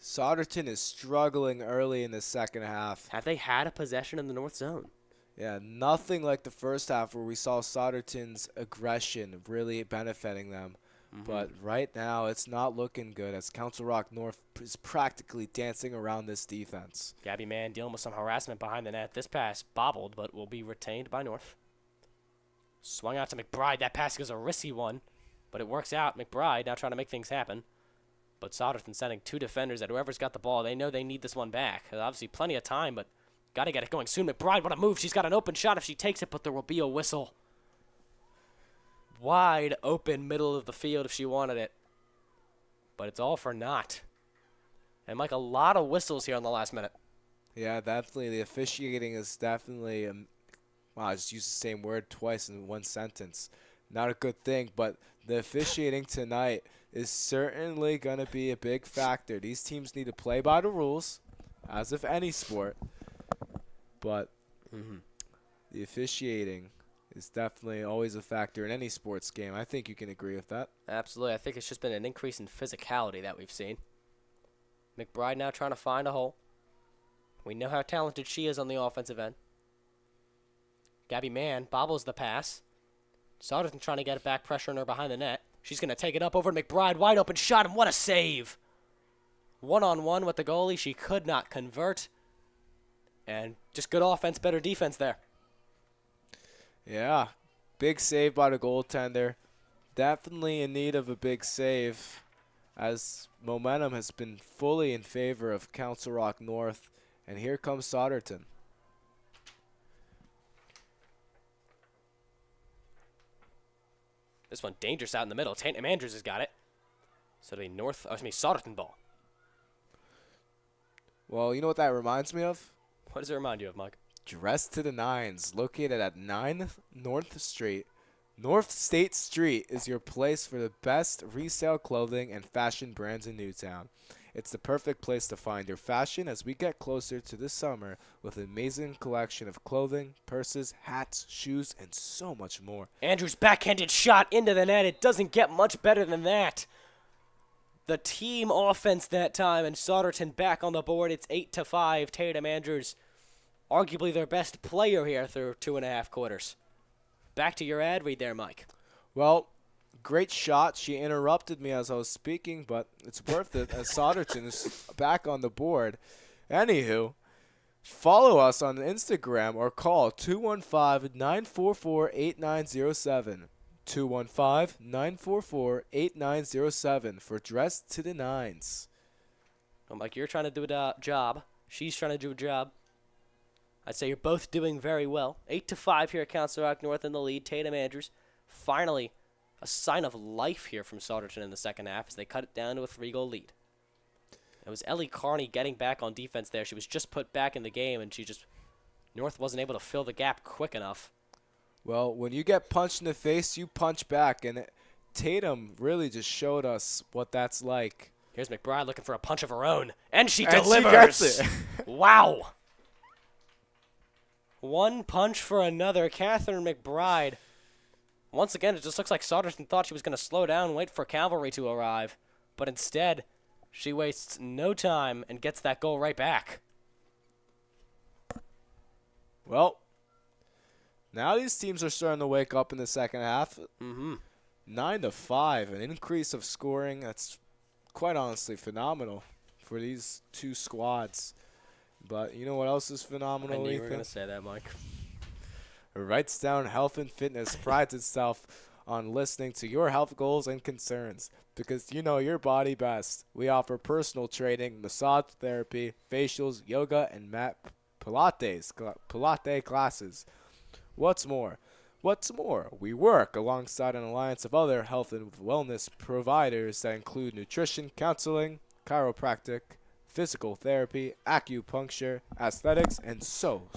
Souderton is struggling early in the second half. Have they had a possession in the North Zone? Yeah, nothing like the first half where we saw Souderton's aggression really benefiting them. But right now, it's not looking good as Council Rock North is practically dancing around this defense. Gabby Mann dealing with some harassment behind the net. This pass bobbled, but will be retained by North. Swung out to McBride. That pass is a risky one, but it works out. McBride now trying to make things happen. But Souderton sending 2 defenders at whoever's got the ball. They know they need this one back. There's obviously plenty of time, but got to get it going soon. McBride, what a move. She's got an open shot if she takes it, but there will be a whistle. Wide open middle of the field if she wanted it. But it's all for naught. And, Mike, a lot of whistles here on the last minute. Yeah, definitely. The officiating is definitely, wow, I just used the same word twice in one sentence. Not a good thing, but the officiating tonight is certainly going to be a big factor. These teams need to play by the rules, as if any sport. But the officiating is definitely always a factor in any sports game. I think you can agree with that. Absolutely. I think it's just been an increase in physicality that we've seen. McBride now trying to find a hole. We know how talented she is on the offensive end. Gabby Mann bobbles the pass. Souderton trying to get it back, pressuring her behind the net. She's going to take it up over to McBride. Wide open shot, and what a save. One-on-one with the goalie. She could not convert. And just good offense, better defense there. Yeah, big save by the goaltender. Definitely in need of a big save as momentum has been fully in favor of Council Rock North. And here comes Souderton. This one dangerous out in the middle. Tatum Andrews has got it. So it'll be Souderton ball. Well, you know what that reminds me of? What does it remind you of, Mike? Dressed to the Nines, located at 9 North Street. North State Street is your place for the best resale clothing and fashion brands in Newtown. It's the perfect place to find your fashion as we get closer to the summer with an amazing collection of clothing, purses, hats, shoes, and so much more. Andrews' backhanded shot into the net. It doesn't get much better than that. The team offense that time, and Souderton back on the board. It's 8-5. Tatum Andrews, arguably their best player here through 2.5 quarters. Back to your ad read there, Mike. Well, great shot. She interrupted me as I was speaking, but it's worth it as Souderton is back on the board. Anywho, follow us on Instagram or call 215-944-8907. 215-944-8907 for Dressed to the Nines. Well, Mike, you're trying to do a job. She's trying to do a job. I'd say you're both doing very well. 8-5 here at Council Rock North in the lead. Tatum Andrews, finally a sign of life here from Souderton in the second half as they cut it down to a 3-goal lead. It was Ellie Carney getting back on defense there. She was just put back in the game, and North wasn't able to fill the gap quick enough. Well, when you get punched in the face, you punch back, and Tatum really just showed us what that's like. Here's McBride looking for a punch of her own, and she And delivers. she gets it. Wow. One punch for another. Catherine McBride. Once again, it just looks like Souderton thought she was going to slow down and wait for cavalry to arrive. But instead, she wastes no time and gets that goal right back. Well, now these teams are starting to wake up in the second half. 9-5, an increase of scoring that's quite honestly phenomenal for these two squads. But you know what else is phenomenal, I knew you were Ethan? going to say that, Mike. Wrightstown Health and Fitness prides itself on listening to your health goals and concerns because you know your body best. We offer personal training, massage therapy, facials, yoga, and mat Pilates classes. What's more, we work alongside an alliance of other health and wellness providers that include nutrition, counseling, chiropractic, physical therapy, acupuncture, aesthetics, and so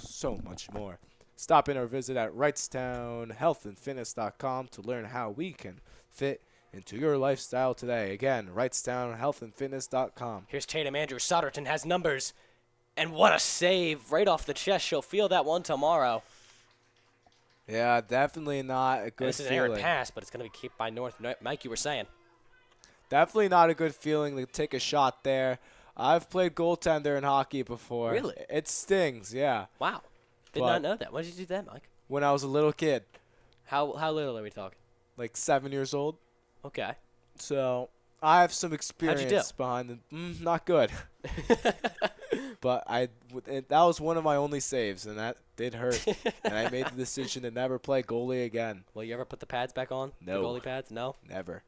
much more. Stop in or visit at wrightstownhealthandfitness.com to learn how we can fit into your lifestyle today. Again, wrightstownhealthandfitness.com. Here's Tatum Andrews. Souderton has numbers. And what a save right off the chest. She'll feel that one tomorrow. Yeah, definitely not a And good this is an errant feeling. pass, but it's going to be kept by North. Mike, you were saying. Definitely not a good feeling to take a shot there. I've played goaltender in hockey before. Really? It stings, yeah. Wow. Did But- not know that. When did you do that, Mike? When I was a little kid, How little are we talking? like 7 years old. Okay. So I have some How'd you experience do? behind the not good. But that was one of my only saves, and that did hurt. And I made the decision to never play goalie again. Will you ever put the pads back on? No. The goalie pads? No? Never.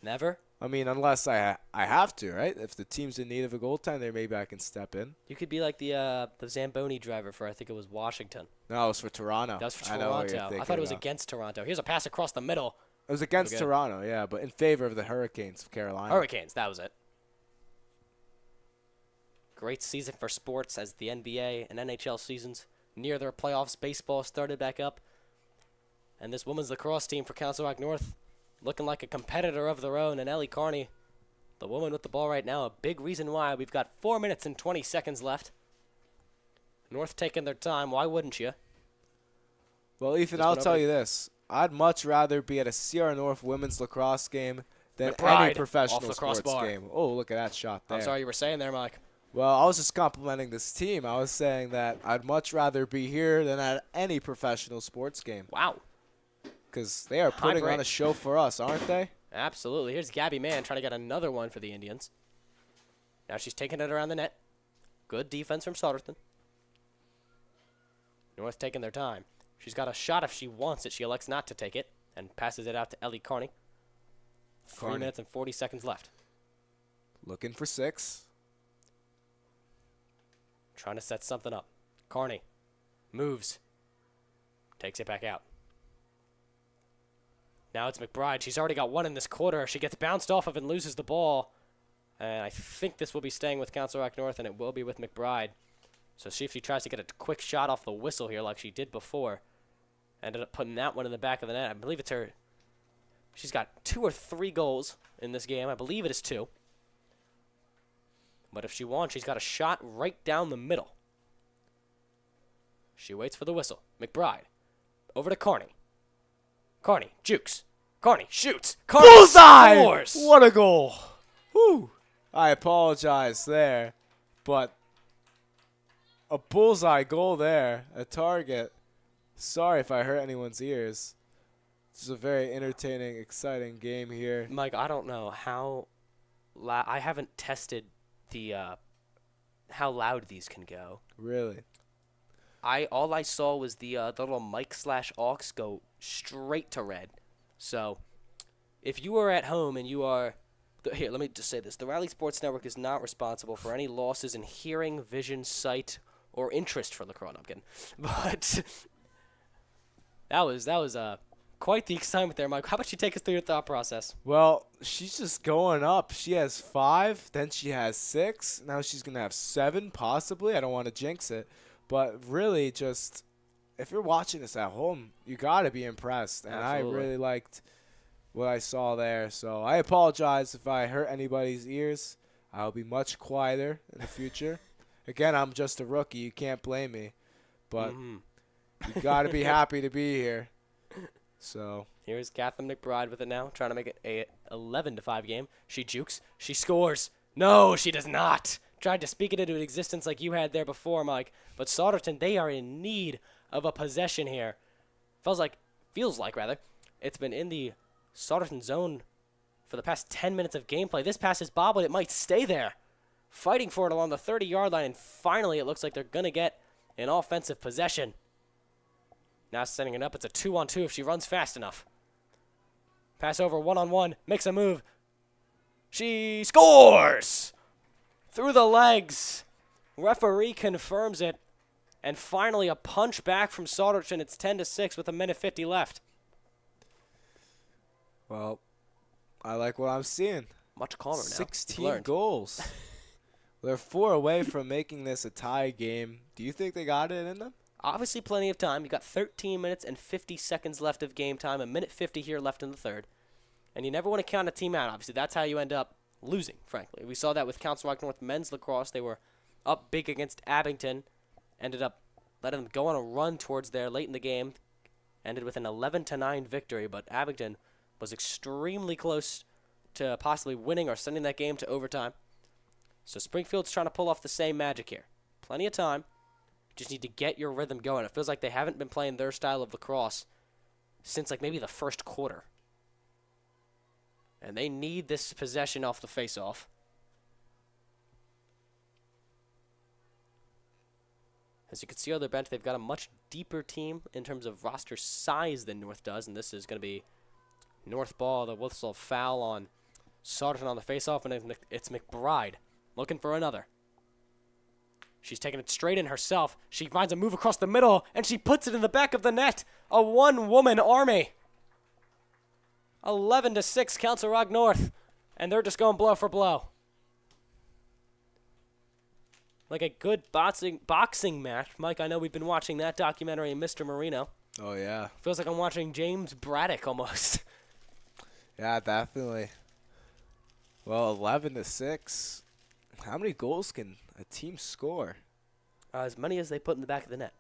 Never? I mean, unless I have to, right? If the team's in need of a goaltender, maybe I can step in. You could be like the Zamboni driver for, I think it was Washington. No, it was for Toronto. That was for I know what you're Toronto. I thinking thought it was about. against Toronto. Here's a pass across the middle. It was against Okay. Toronto, yeah, but in favor of the Hurricanes of Carolina. Hurricanes, that was it. Great season for sports as the NBA and NHL seasons near their playoffs. Baseball started back up. And this women's lacrosse team for Council Rock North looking like a competitor of their own. And Ellie Carney, the woman with the ball right now, a big reason why. We've got 4 minutes and 20 seconds left. North taking their time. Why wouldn't you? Well, Ethan, Just I'll went tell over- you this. I'd much rather be at a Sierra North women's lacrosse game than McBride any off professional the sports crossbar. game. Oh, look at that shot there. I'm sorry you were saying there, Mike. Well, I was just complimenting this team. I was saying that I'd much rather be here than at any professional sports game Wow. because they are High putting on a praise. show for us, aren't they? Absolutely. Here's Gabby Mann trying to get another one for the Indians. Now she's taking it around the net. Good defense from Souderton. North taking their time. She's got a shot if she wants it. She elects not to take it and passes it out to Ellie Carney. 3 Carney. minutes and 40 seconds left. Looking for 6. Trying to set something up. Carney moves. Takes it back out. Now it's McBride. She's already got one in this quarter. She gets bounced off of and loses the ball. And I think this will be staying with Council Rock North, and it will be with McBride. So see if she tries to get a quick shot off the whistle here like she did before. Ended up putting that one in the back of the net. I believe it's her. She's got 2 or 3 goals in this game. I believe it is 2. But if she wants, she's got a shot right down the middle. She waits for the whistle. McBride. Over to Carney. Carney jukes. Carney shoots. Carney Bullseye! scores! What a goal! Whew. I apologize there, but a bullseye goal there, a target. Sorry if I hurt anyone's ears. This is a very entertaining, exciting game here. Mike, I don't know how I haven't tested the how loud these can go. Really. All I saw was the little mic / aux go straight to red. So if you are at home and you are here, let me just say this: the Rally Sports Network is not responsible for any losses in hearing, vision, sight, or interest for Lacroix Numpkin. But that was quite the excitement there, Mike. How about you take us through your thought process? Well, she's just going up. She has 5, then she has 6. Now she's going to have 7, possibly. I don't want to jinx it. But really, just if you're watching this at home, you got to be impressed. And Absolutely. I really liked what I saw there. So I apologize if I hurt anybody's ears. I'll be much quieter in the future. Again, I'm just a rookie. You can't blame me. But you got to be happy to be here. So Here's Catherine McBride with it now, trying to make it a 11-5 game. She jukes. She scores. No, she does not. Tried to speak it into existence like you had there before, Mike. But Souderton, they are in need of a possession here. Feels like it's been in the Souderton zone for the past 10 minutes of gameplay. This pass is bobbled. It might stay there. Fighting for it along the 30-yard line, and finally it looks like they're going to get an offensive possession. Now setting it up. It's a 2-on-2 if she runs fast enough. Pass over 1-on-1. Makes a move. She scores! Through the legs. Referee confirms it. And finally a punch back from Souderton. It's 10-6 with 1:50 left. well, I like what I'm seeing. Much calmer now. 16 Learned. goals. They're 4 away from making this a tie game. Do you think they got it in them? Obviously plenty of time. You got 13 minutes and 50 seconds left of game time. 1:50 here left in the third. And you never want to count a team out. Obviously, that's how you end up losing, frankly. We saw that with Council Rock North men's lacrosse. They were up big against Abington. Ended up letting them go on a run towards there late in the game. Ended with an 11-9 victory, but Abington was extremely close to possibly winning or sending that game to overtime. So Springfield's trying to pull off the same magic here. Plenty of time. Just need to get your rhythm going. It feels like they haven't been playing their style of lacrosse since like maybe the first quarter. And they need this possession off the face-off. As you can see on their bench, they've got a much deeper team in terms of roster size than North does. And this is going to be North ball. The whistle foul on Souderton on the face-off. And it's McBride looking for another. She's taking it straight in herself. She finds a move across the middle, and she puts it in the back of the net. A one-woman army. 11-6, Council Rock North. And they're just going blow for blow. Like a good boxing match. Mike, I know we've been watching that documentary in Mr. Marino. Oh, yeah. Feels like I'm watching James Braddock almost. Yeah, definitely. Well, 11-6. How many goals can a team score? As many as they put in the back of the net.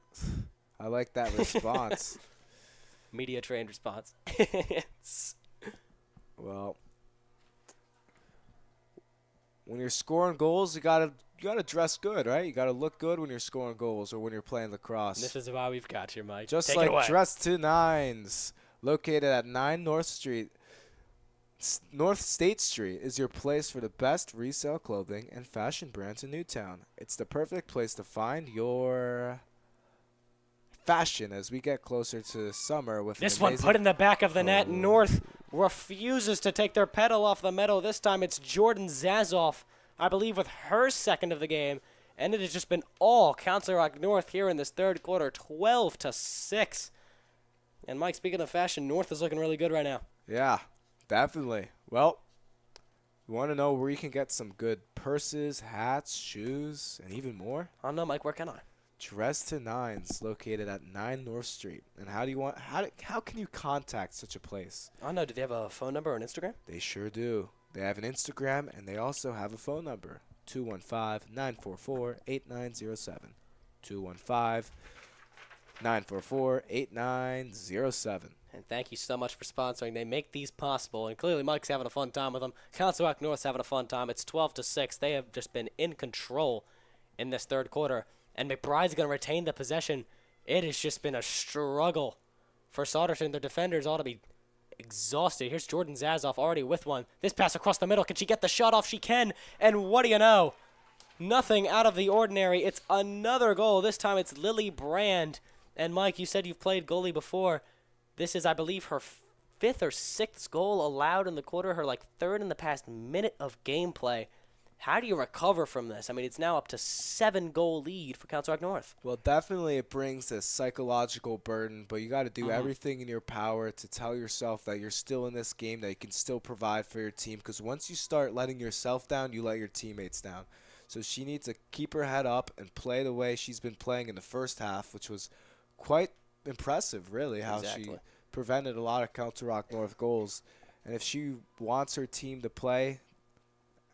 I like that response. Media trained response. Well, when you're scoring goals, you gotta dress good, right? You gotta look good when you're scoring goals or when you're playing lacrosse. This is why we've got you, Mike. Just Take like it away. Dress to Nines, located at 9 North Street. North State Street is your place for the best resale clothing and fashion brands in Newtown. It's the perfect place to find your fashion as we get closer to summer with This an one amazing put in the back of the net. Oh. North refuses to take their pedal off the metal. This time it's Jordan Zazoff, I believe, with her second of the game. And it has just been all Council Rock North here in this third quarter, 12-6. And Mike, speaking of fashion, North is looking really good right now. Yeah, definitely. Well, you want to know where you can get some good purses, hats, shoes, and even more? I don't know, Mike, where can I? Dress to Nines, located at 9 North Street. And how can you contact such a place? I don't know, do they have a phone number or an Instagram? They sure do. They have an Instagram, and they also have a phone number, 215-944-8907. 215-944-8907. And thank you so much for sponsoring. They make these possible, and clearly Mike's having a fun time with them. Council Rock North's having a fun time. It's 12-6. They have just been in control in this third quarter, and McBride's going to retain the possession. It has just been a struggle for Souderton. Their defenders ought to be exhausted. Here's Jordan Zazoff already with one. This pass across the middle. Can she get the shot off? She can. And what do you know? Nothing out of the ordinary. It's another goal. This time it's Lily Brand. And Mike, you said you've played goalie before. This is, I believe, her fifth or sixth goal allowed in the quarter. Her third in the past minute of gameplay. How do you recover from this? I mean, it's now up to 7-goal lead for Council Rock North. Well, definitely it brings a psychological burden, but you got to do everything in your power to tell yourself that you're still in this game, that you can still provide for your team, because once you start letting yourself down, you let your teammates down. So she needs to keep her head up and play the way she's been playing in the first half, which was quite impressive, really, how she prevented a lot of Council Rock North goals. And if she wants her team to play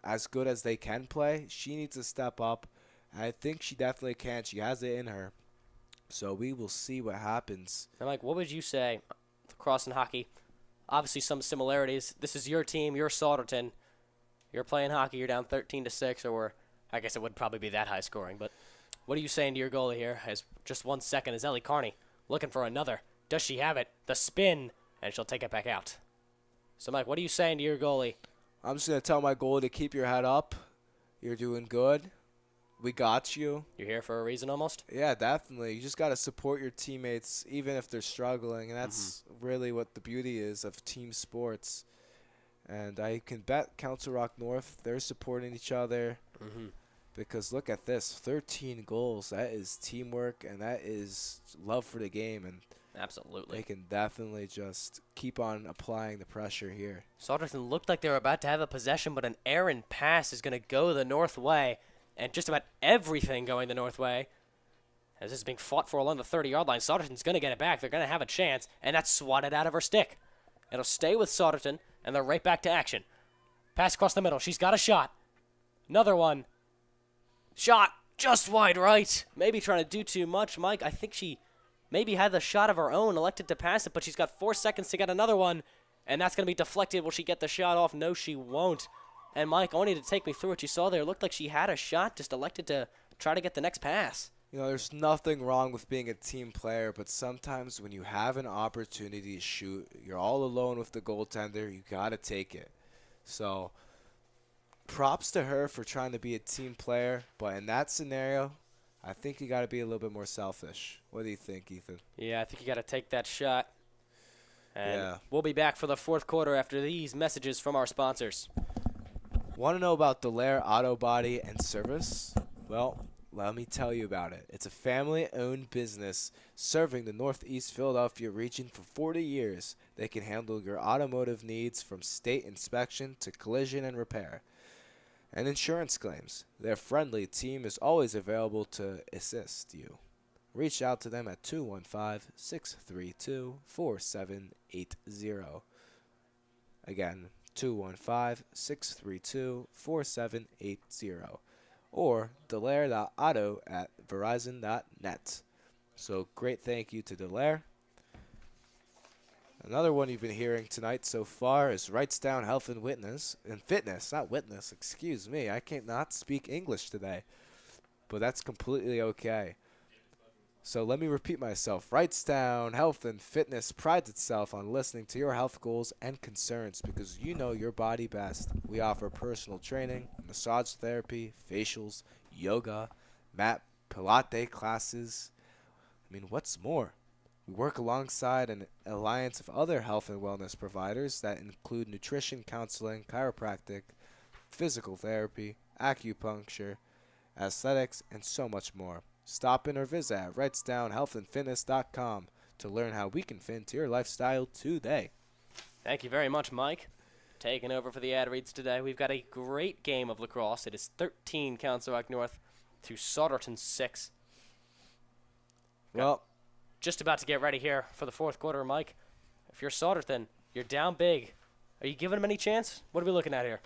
as good as they can play, she needs to step up. And I think she definitely can. She has it in her. So we will see what happens. And Mike, what would you say, lacrosse and hockey? Obviously some similarities. This is your team, you're Souderton. You're playing hockey, you're down 13-6, or I guess it would probably be that high scoring. But what are you saying to your goalie here? As just 1 second is Ellie Carney looking for another. Does she have it? The spin, and she'll take it back out. So Mike, what are you saying to your goalie? I'm just going to tell my goalie to keep your head up. You're doing good. We got you. You're here for a reason almost? Yeah, definitely. You just got to support your teammates even if they're struggling. And that's really what the beauty is of team sports. And I can bet Council Rock North, they're supporting each other. Because look at this, 13 goals. That is teamwork, and that is love for the game. And absolutely, they can definitely just keep on applying the pressure here. Souderton looked like they were about to have a possession, but an errant pass is going to go the North way, and just about everything going the North way. As this is being fought for along the 30-yard line, Souderton's going to get it back. They're going to have a chance, and that's swatted out of her stick. It'll stay with Souderton, and they're right back to action. Pass across the middle. She's got a shot. Another one. Shot just wide right. Maybe trying to do too much, Mike. I think she maybe had the shot of her own, elected to pass it, but she's got 4 seconds to get another one, and that's going to be deflected. Will she get the shot off? No, she won't. And, Mike, I want you to take me through what you saw there. It looked like she had a shot, just elected to try to get the next pass. You know, there's nothing wrong with being a team player, but sometimes when you have an opportunity to shoot, you're all alone with the goaltender, you got to take it. So props to her for trying to be a team player. But in that scenario, I think you got to be a little bit more selfish. What do you think, Ethan? Yeah, I think you got to take that shot. And Yeah. we'll be back for the fourth quarter after these messages from our sponsors. Want to know about Delaire Auto Body and Service? Well, let me tell you about it. It's a family-owned business serving the Northeast Philadelphia region for 40 years. They can handle your automotive needs from state inspection to collision and repair and insurance claims. Their friendly team is always available to assist you. Reach out to them at 215-632-4780. Again, 215-632-4780. Or delaire.auto@verizon.net. So great thank you to Delaire. Another one you've been hearing tonight so far is Wrightstown Health and Fitness, not Witness, excuse me. I can't not speak English today, but that's completely okay. So let me repeat myself. Wrightstown Health and Fitness prides itself on listening to your health goals and concerns because you know your body best. We offer personal training, massage therapy, facials, yoga, mat, Pilates classes. I mean, what's more? We work alongside an alliance of other health and wellness providers that include nutrition counseling, chiropractic, physical therapy, acupuncture, aesthetics, and so much more. Stop in or visit at wrightstownhealthandfitness.com to learn how we can fit into your lifestyle today. Thank you very much, Mike. Taking over for the ad reads today. We've got a great game of lacrosse. It is 13 Council Rock North to Souderton 6. Well, Just about to get ready here for the fourth quarter, Mike. If you're Souderton, you're down big. Are you giving them any chance? What are we looking at here?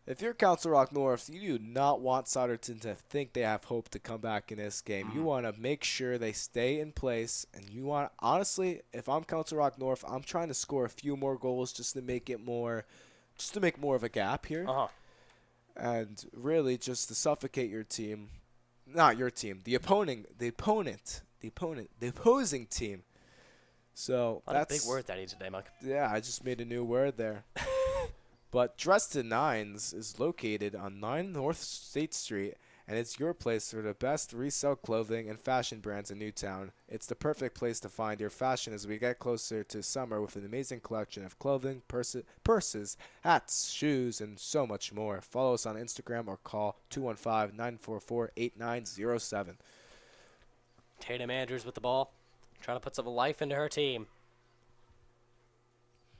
if you're Council Rock North, you do not want Souderton to think they have hope to come back in this game. You want to make sure they stay in place, and you want, honestly, if I'm Council Rock North, I'm trying to score a few more goals just to make more of a gap here, and really just to suffocate your team, not your team, the opposing team. So A lot of big words I need today, Mike. yeah, I just made a new word there. But Dressed to Nines is located on 9 North State Street, and it's your place for the best resale clothing and fashion brands in Newtown. It's the perfect place to find your fashion as we get closer to summer with an amazing collection of clothing, purses, hats, shoes, and so much more. Follow us on Instagram or call 215-944-8907. Tatum Andrews with the ball, trying to put some life into her team.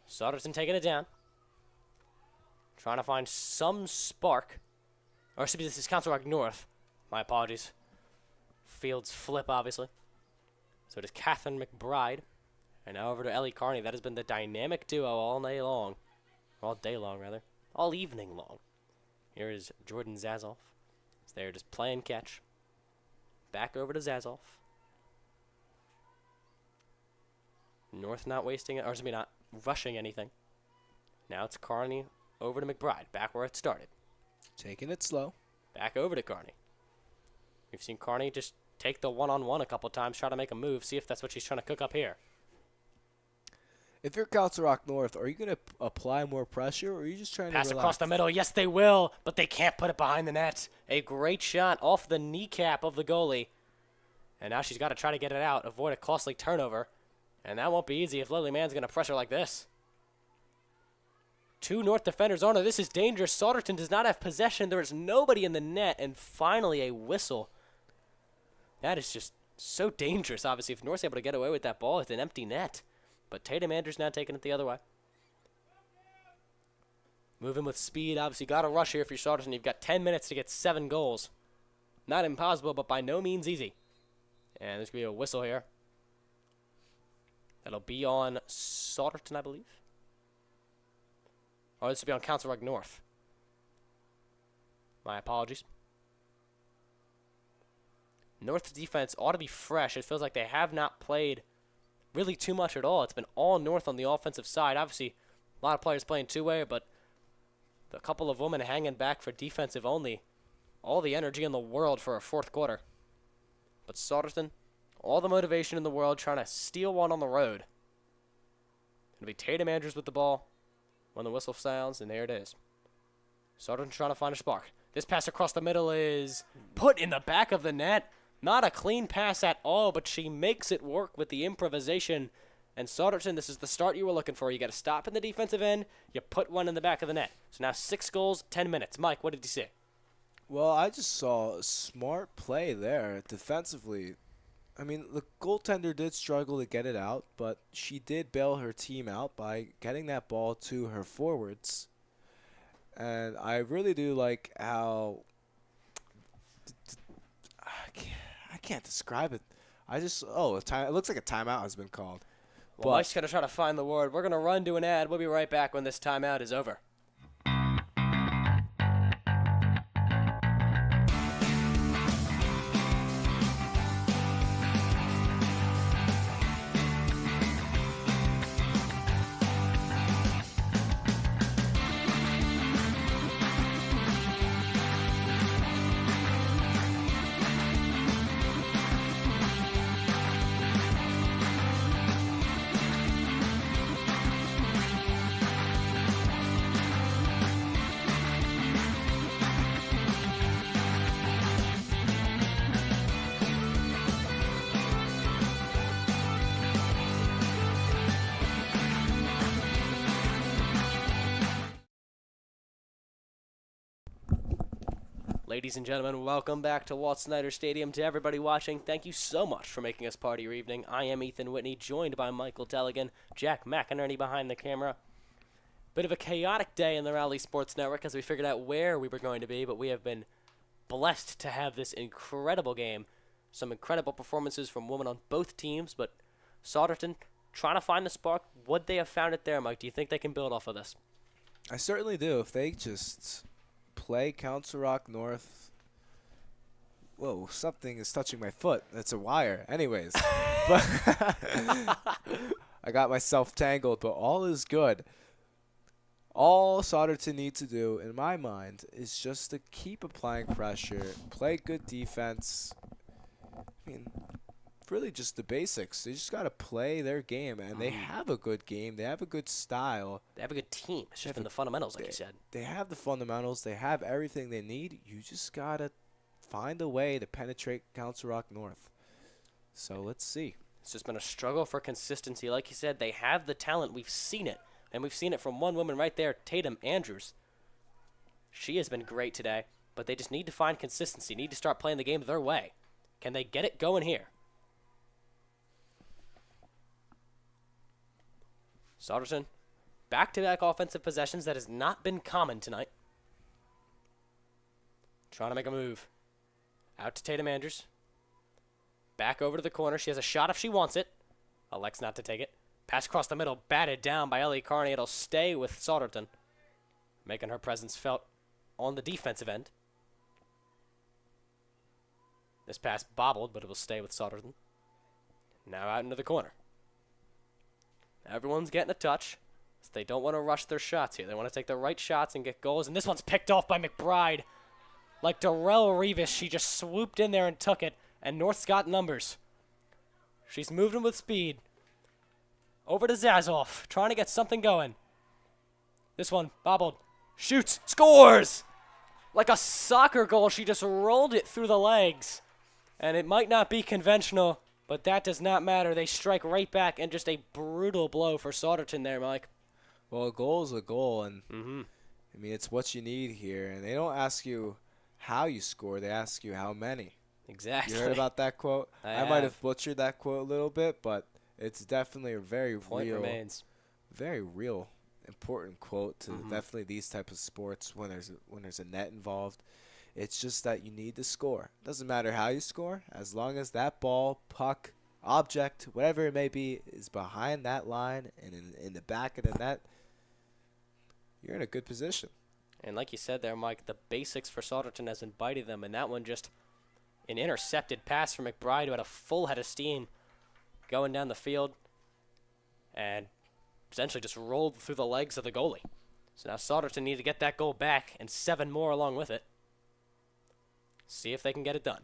Souderton taking it down. Trying to find some spark. Or should be this is Council Rock North. My apologies. Fields flip, obviously. So it is Catherine McBride. And now over to Ellie Carney. That has been the dynamic duo all day long. All day long, rather. All evening long. Here is Jordan Zazoff. So they're just playing catch. Back over to Zazoff. North not wasting it, or excuse me, not rushing anything. Now it's Carney over to McBride, back where it started. Taking it slow. Back over to Carney. We've seen Carney just take the one-on-one a couple times, try to make a move, see if that's what she's trying to cook up here. If you're Council Rock North, are you going to apply more pressure, or are you just trying Pass to relax? across the middle, yes they will, but they can't put it behind the net. A great shot off the kneecap of the goalie. And now she's got to try to get it out, avoid a costly turnover. And that won't be easy if Lily Mann's going to pressure like this. 2 North defenders on her. This is dangerous. Souderton does not have possession. There is nobody in the net. And finally a whistle. That is just so dangerous. Obviously, if North's able to get away with that ball, it's an empty net. But Tatum Andrews now taking it the other way. Moving with speed. Obviously, got to rush here if you're Souderton. You've got 10 minutes to get 7 goals. Not impossible, but by no means easy. And there's going to be a whistle here. That'll be on Souderton, I believe. Oh, this will be on Council Rock North. My apologies. North's defense ought to be fresh. It feels like they have not played really too much at all. It's been all North on the offensive side. Obviously, a lot of players playing two-way, but a couple of women hanging back for defensive only. All the energy in the world for a fourth quarter. But Souderton, all the motivation in the world, trying to steal one on the road. It'll be Tatum Andrews with the ball. when the whistle sounds, and there it is. Souderton trying to find a spark. This pass across the middle is put in the back of the net. Not a clean pass at all, but she makes it work with the improvisation. And Souderton, this is the start you were looking for. You got to stop in the defensive end. You put one in the back of the net. So now 6 goals, 10 minutes. Mike, what did you see? Well, I just saw a smart play there defensively. I mean, the goaltender did struggle to get it out, but she did bail her team out by getting that ball to her forwards. And I really do like how I can't describe it. It looks like a timeout has been called. Well, Mike's going to try to find the word. We're going to run to an ad. We'll be right back when this timeout is over. Ladies and gentlemen, welcome back to Walt Snyder Stadium. To everybody watching, thank you so much for making us part of your evening. I am Ethan Whitney, joined by Michael Telegin, Jack McInerney behind the camera. Bit of a chaotic day in the Raleigh Sports Network as we figured out where we were going to be, but we have been blessed to have this incredible game. Some incredible performances from women on both teams, but Souderton trying to find the spark. Would they have found it there, Mike? Do you think they can build off of this? I certainly do. If they just play Council Rock North. Whoa, something is touching my foot. That's a wire. Anyways. But I got myself tangled, but all is good. All Souderton needs to do, in my mind, is just to keep applying pressure, play good defense. I mean, really just the basics. They just got to play their game, and they have a good game. They have a good style. They have a good team. It's just in the fundamentals, like you said. They have the fundamentals. They have everything they need. You just got to find a way to penetrate Council Rock North. So let's see. It's just been a struggle for consistency. Like you said, they have the talent. We've seen it. And we've seen it from one woman right there, Tatum Andrews. She has been great today, but they just need to find consistency, need to start playing the game their way. Can they get it going here? Souderton, back-to-back offensive possessions. That has not been common tonight. Trying to make a move. Out to Tatum Andrews. Back over to the corner. She has a shot if she wants it. Elects not to take it. Pass across the middle, batted down by Ellie Carney. It'll stay with Souderton, making her presence felt on the defensive end. This pass bobbled, but it will stay with Souderton. Now out into the corner. Everyone's getting a touch. So they don't want to rush their shots here. They want to take the right shots and get goals. And this one's picked off by McBride. Like Darrell Revis, she just swooped in there and took it. And North's got numbers. She's moving with speed. Over to Zazoff, trying to get something going. This one, bobbled. Shoots, scores! Like a soccer goal, she just rolled it through the legs. And it might not be conventional, but that does not matter. They strike right back, and just a brutal blow for Souderton there, Mike. Well, a goal is a goal, and I mean, it's what you need here. And they don't ask you how you score, they ask you how many. Exactly. You heard about that quote? I might have butchered that quote a little bit, but it's definitely a very real, important quote to definitely these type of sports when there's a net involved. It's just that you need to score. Doesn't matter how you score, as long as that ball, puck, object, whatever it may be, is behind that line and in the back of the net, you're in a good position. And like you said there, Mike, the basics for Souderton has invited them, and that one just an intercepted pass from McBride, who had a full head of steam going down the field and essentially just rolled through the legs of the goalie. So now Souderton need to get that goal back and 7 more along with it. See if they can get it done.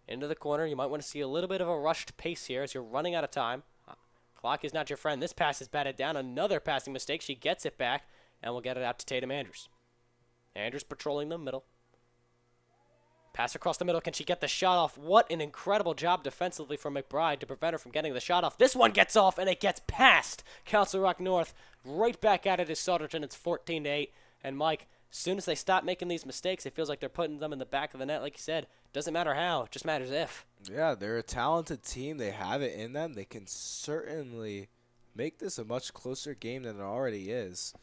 Into the corner, you might want to see a little bit of a rushed pace here as you're running out of time. Clock is not your friend. This pass is batted down. Another passing mistake. She gets it back, and we'll get it out to Tatum Andrews. Andrews patrolling the middle. Pass across the middle. Can she get the shot off? What an incredible job defensively from McBride to prevent her from getting the shot off. This one gets off, and it gets past Council Rock North. Right back at it is Souderton. It's 14-8. And Mike, as soon as they stop making these mistakes, it feels like they're putting them in the back of the net. Like you said, doesn't matter how. It just matters if. Yeah, they're a talented team. They have it in them. They can certainly make this a much closer game than it already is.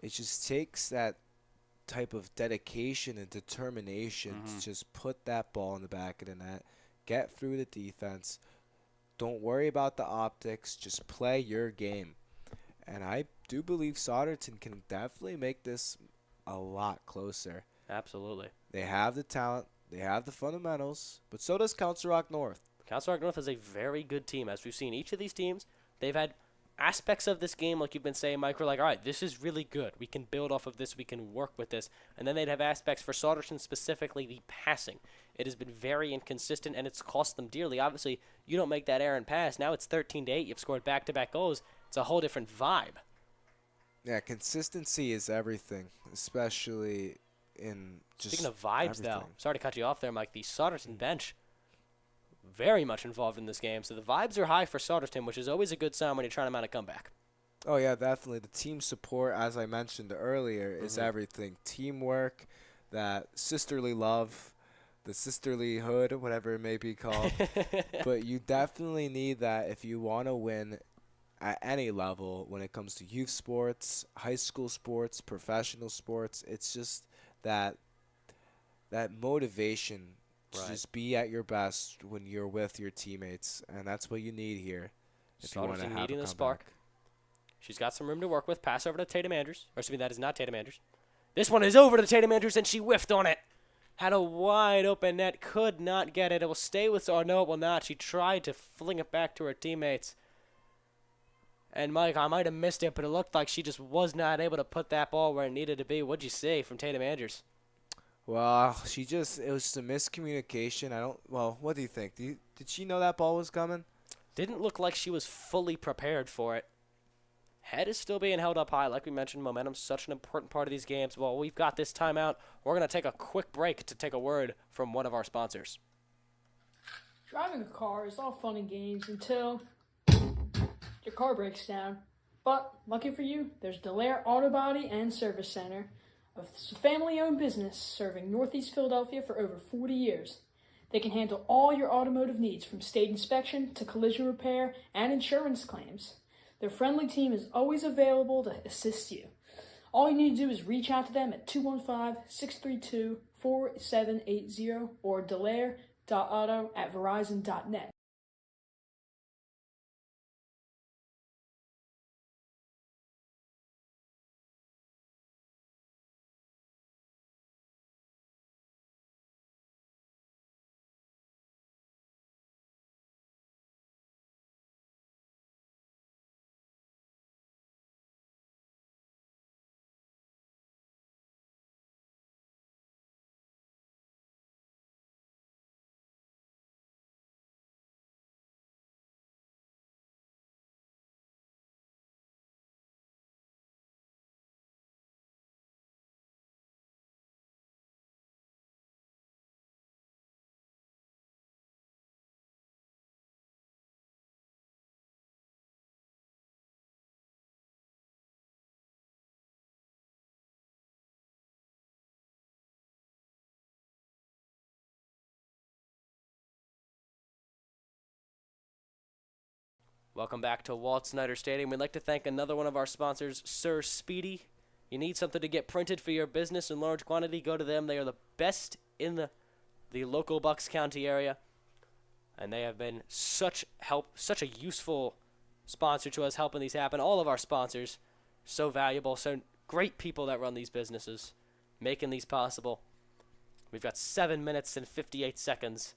It just takes that type of dedication and determination to just put that ball in the back of the net, get through the defense. Don't worry about the optics. Just play your game. And I do believe Souderton can definitely make this a lot closer. Absolutely. They have the talent. They have the fundamentals. But so does Council Rock North. Council Rock North is a very good team. As we've seen each of these teams, they've had aspects of this game, like you've been saying, Mike, we're like, all right, this is really good. We can build off of this. We can work with this. And then they'd have aspects for Souderton, specifically the passing. It has been very inconsistent, and it's cost them dearly. Obviously, you don't make that errant pass. Now it's 13-8. You've scored back-to-back goals. It's a whole different vibe. Yeah, consistency is everything, especially in just Speaking of vibes, though, everything. sorry to cut you off there, Mike, the Souderton bench very much involved in this game. So the vibes are high for Souderton, which is always a good sign when you're trying to mount a comeback. Oh, yeah, definitely. The team support, as I mentioned earlier, is everything. Teamwork, that sisterly love, the sisterly hood, whatever it may be called. But you definitely need that if you want to win at any level when it comes to youth sports, high school sports, professional sports. It's just that motivation to just be at your best when you're with your teammates, and that's what you need here if you want to Souderton have needing a the spark. She's got some room to work with. Pass over to Tatum Andrews. Or excuse me, that is not Tatum Andrews. This one is over to Tatum Andrews, and she whiffed on it. Had a wide open net. Could not get it. It will stay with... Oh, no, it will not. She tried to fling it back to her teammates. And, Mike, I might have missed it, but it looked like she just was not able to put that ball where it needed to be. What'd you see from Tatum Andrews? Well, it was some miscommunication. What do you think? Did she know that ball was coming? Didn't look like she was fully prepared for it. Head is still being held up high. Like we mentioned, momentum's such an important part of these games. Well, we've got this timeout. We're going to take a quick break to take a word from one of our sponsors. Driving a car is all fun and games until your car breaks down. But, lucky for you, there's Delaire Auto Body and Service Center, a family-owned business serving Northeast Philadelphia for over 40 years. They can handle all your automotive needs, from state inspection to collision repair and insurance claims. Their friendly team is always available to assist you. All you need to do is reach out to them at 215-632-4780 or delaire.auto@verizon.net. Welcome back to Walt Snyder Stadium. We'd like to thank another one of our sponsors, Sir Speedy. You need something to get printed for your business in large quantity, go to them. They are the best in the local Bucks County area. And they have been such a useful sponsor to us, helping these happen. All of our sponsors, so valuable, so great people that run these businesses, making these possible. We've got 7 minutes and 58 seconds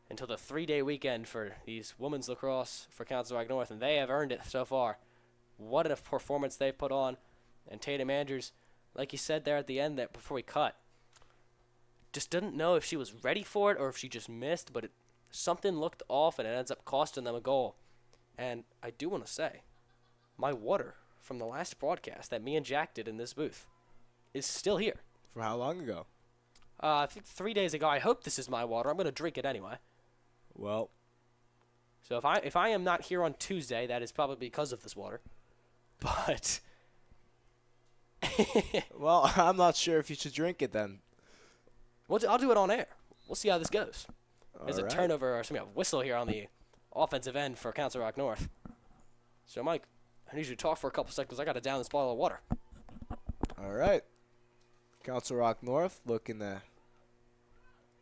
until the 3-day weekend for these women's lacrosse for Council Rock North, and they have earned it so far. What a performance they've put on. And Tatum Andrews, like you said there at the end, that before we cut, just didn't know if she was ready for it or if she just missed, but something looked off, and it ends up costing them a goal. And I do want to say, my water from the last broadcast that me and Jack did in this booth is still here. From how long ago? I think 3 days ago. I hope this is my water. I'm going to drink it anyway. Well, So if I am not here on Tuesday, that is probably because of this water. But well, I'm not sure if you should drink it then. I'll do it on air. We'll see how this goes. There's All a right. turnover or something, a whistle here on the offensive end for Council Rock North. So, Mike, I need you to talk for a couple seconds. I got to down this bottle of water. All right. Council Rock North looking to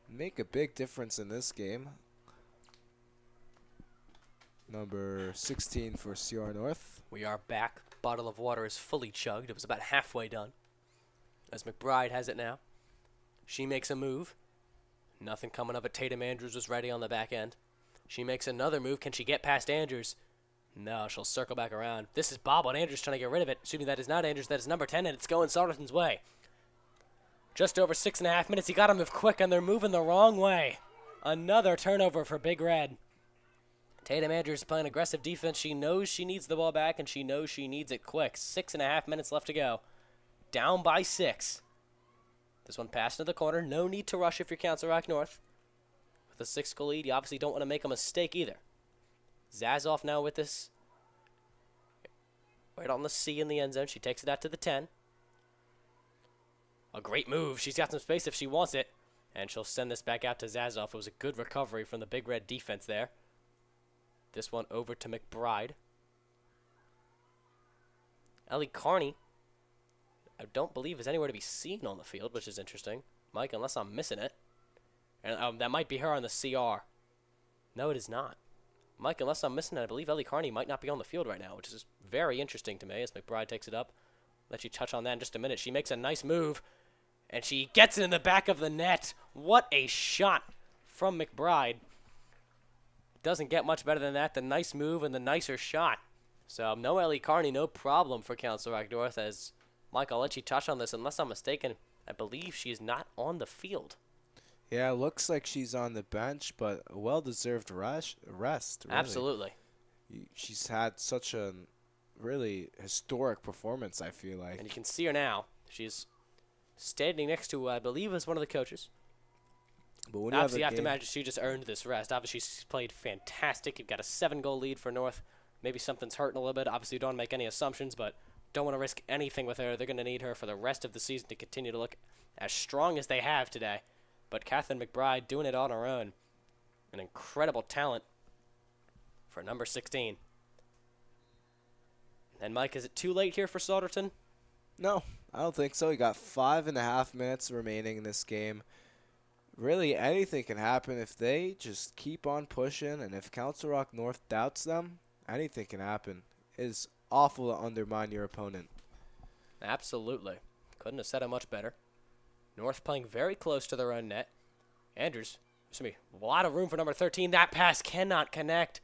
make a big difference in this game. Number 16 for CR North. We are back. Bottle of water is fully chugged. It was about halfway done. As McBride has it now. She makes a move. Nothing coming of it. Tatum Andrews was ready on the back end. She makes another move. Can she get past Andrews? No, she'll circle back around. This is Bob on Andrews trying to get rid of it. Excuse me, that is not Andrews. That is number 10, and it's going Souderton's way. Just over 6.5 minutes. You got to move quick, and they're moving the wrong way. Another turnover for Big Red. Tatum Andrews playing aggressive defense. She knows she needs the ball back, and she knows she needs it quick. 6.5 minutes left to go. Down by 6. This one passed into the corner. No need to rush if you're Council Rock North. With a 6-goal lead, you obviously don't want to make a mistake either. Zazoff now with this. Right on the C in the end zone. She takes it out to the 10. A great move. She's got some space if she wants it. And she'll send this back out to Zazoff. It was a good recovery from the Big Red defense there. This one over to McBride. Ellie Carney, I don't believe is anywhere to be seen on the field, which is interesting. Mike, unless I'm missing it. And that might be her on the CR. No, it is not. Mike, unless I'm missing it, I believe Ellie Carney might not be on the field right now, which is very interesting to me as McBride takes it up. Let you touch on that in just a minute. She makes a nice move, and she gets it in the back of the net. What a shot from McBride. Doesn't get much better than that. The nice move and the nicer shot. So no Ellie Carney, no problem for Council Rock North. As Mike, I'll let you touch on this. Unless I'm mistaken, I believe she is not on the field. Yeah, looks like she's on the bench, but a well-deserved rest. Really. Absolutely. She's had such a really historic performance, I feel like. And you can see her now. She's standing next to, I believe, is one of the coaches. But when Obviously, you have to imagine she just earned this rest. Obviously, she's played fantastic. You've got a 7-goal lead for North. Maybe something's hurting a little bit. Obviously, you don't want to make any assumptions, but don't want to risk anything with her. They're going to need her for the rest of the season to continue to look as strong as they have today. But Catherine McBride doing it on her own. An incredible talent for number 16. And, Mike, is it too late here for Souderton? No, I don't think so. You got 5.5 minutes remaining in this game. Really, anything can happen if they just keep on pushing, and if Council Rock North doubts them, anything can happen. It is awful to undermine your opponent. Absolutely. Couldn't have said it much better. North playing very close to their own net. Andrews, a lot of room for number 13. That pass cannot connect.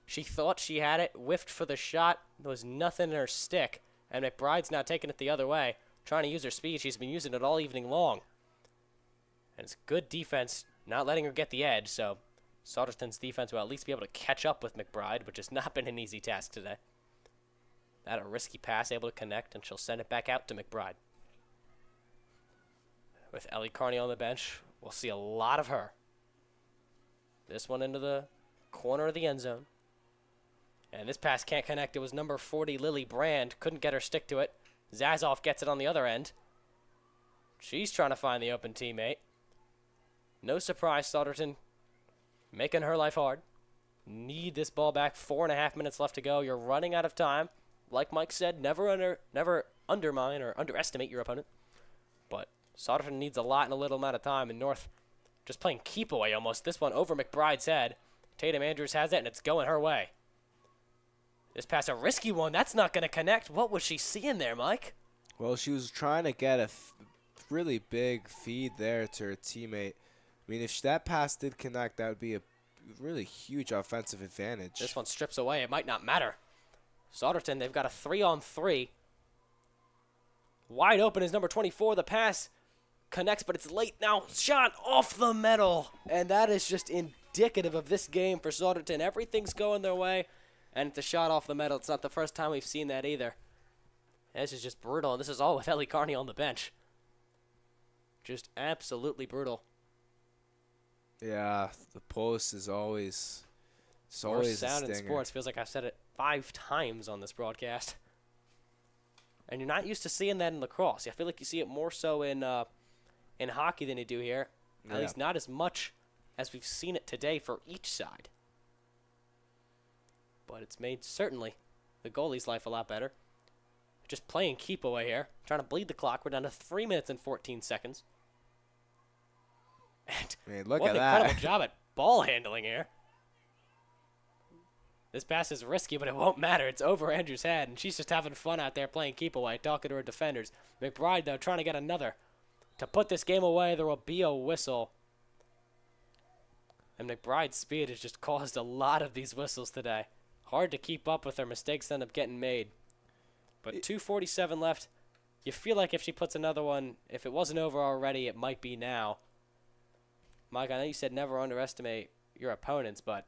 She thought she had it, whiffed for the shot. There was nothing in her stick. And McBride's now taking it the other way, trying to use her speed. She's been using it all evening long. And it's good defense, not letting her get the edge. So Souderton's defense will at least be able to catch up with McBride, which has not been an easy task today. That a risky pass, able to connect, and she'll send it back out to McBride. With Ellie Carney on the bench, we'll see a lot of her. This one into the corner of the end zone. And this pass can't connect. It was number 40, Lily Brand. Couldn't get her stick to it. Zazoff gets it on the other end. She's trying to find the open teammate. No surprise, Souderton making her life hard. Need this ball back. 4.5 minutes left to go. You're running out of time. Like Mike said, never undermine or underestimate your opponent. But Souderton needs a lot in a little amount of time. And North just playing keep away almost. This one over McBride's head. Tatum Andrews has it, and it's going her way. This pass, a risky one. That's not going to connect. What was she seeing there, Mike? Well, she was trying to get a really big feed there to her teammate. I mean, if that pass did connect, that would be a really huge offensive advantage. This one strips away. It might not matter. Souderton, they've got a 3-on-3. Wide open is number 24. The pass connects, but it's late now. Shot off the metal. And that is just indicative of this game for Souderton. Everything's going their way, and it's a shot off the metal. It's not the first time we've seen that either. This is just brutal, and this is all with Ellie Carney on the bench. Just absolutely brutal. Yeah, the post is always, it's Worst always a sound in stinger. sports. Feels like I've said it 5 times on this broadcast. And you're not used to seeing that in lacrosse. I feel like you see it more so in hockey than you do here. At Yeah. least not as much as we've seen it today for each side. But it's made certainly the goalie's life a lot better. Just playing keep away here, trying to bleed the clock. We're down to 3 minutes and 14 seconds. And I mean, look what at an that. incredible job at ball handling here. This pass is risky, but it won't matter. It's over Andrew's head, and she's just having fun out there playing keep away, talking to her defenders. McBride, though, trying to get another. To put this game away, there will be a whistle. And McBride's speed has just caused a lot of these whistles today. Hard to keep up with her. Mistakes end up getting made. But 2:47 left. You feel like if she puts another one, if it wasn't over already, it might be now. Mike, I know you said never underestimate your opponents, but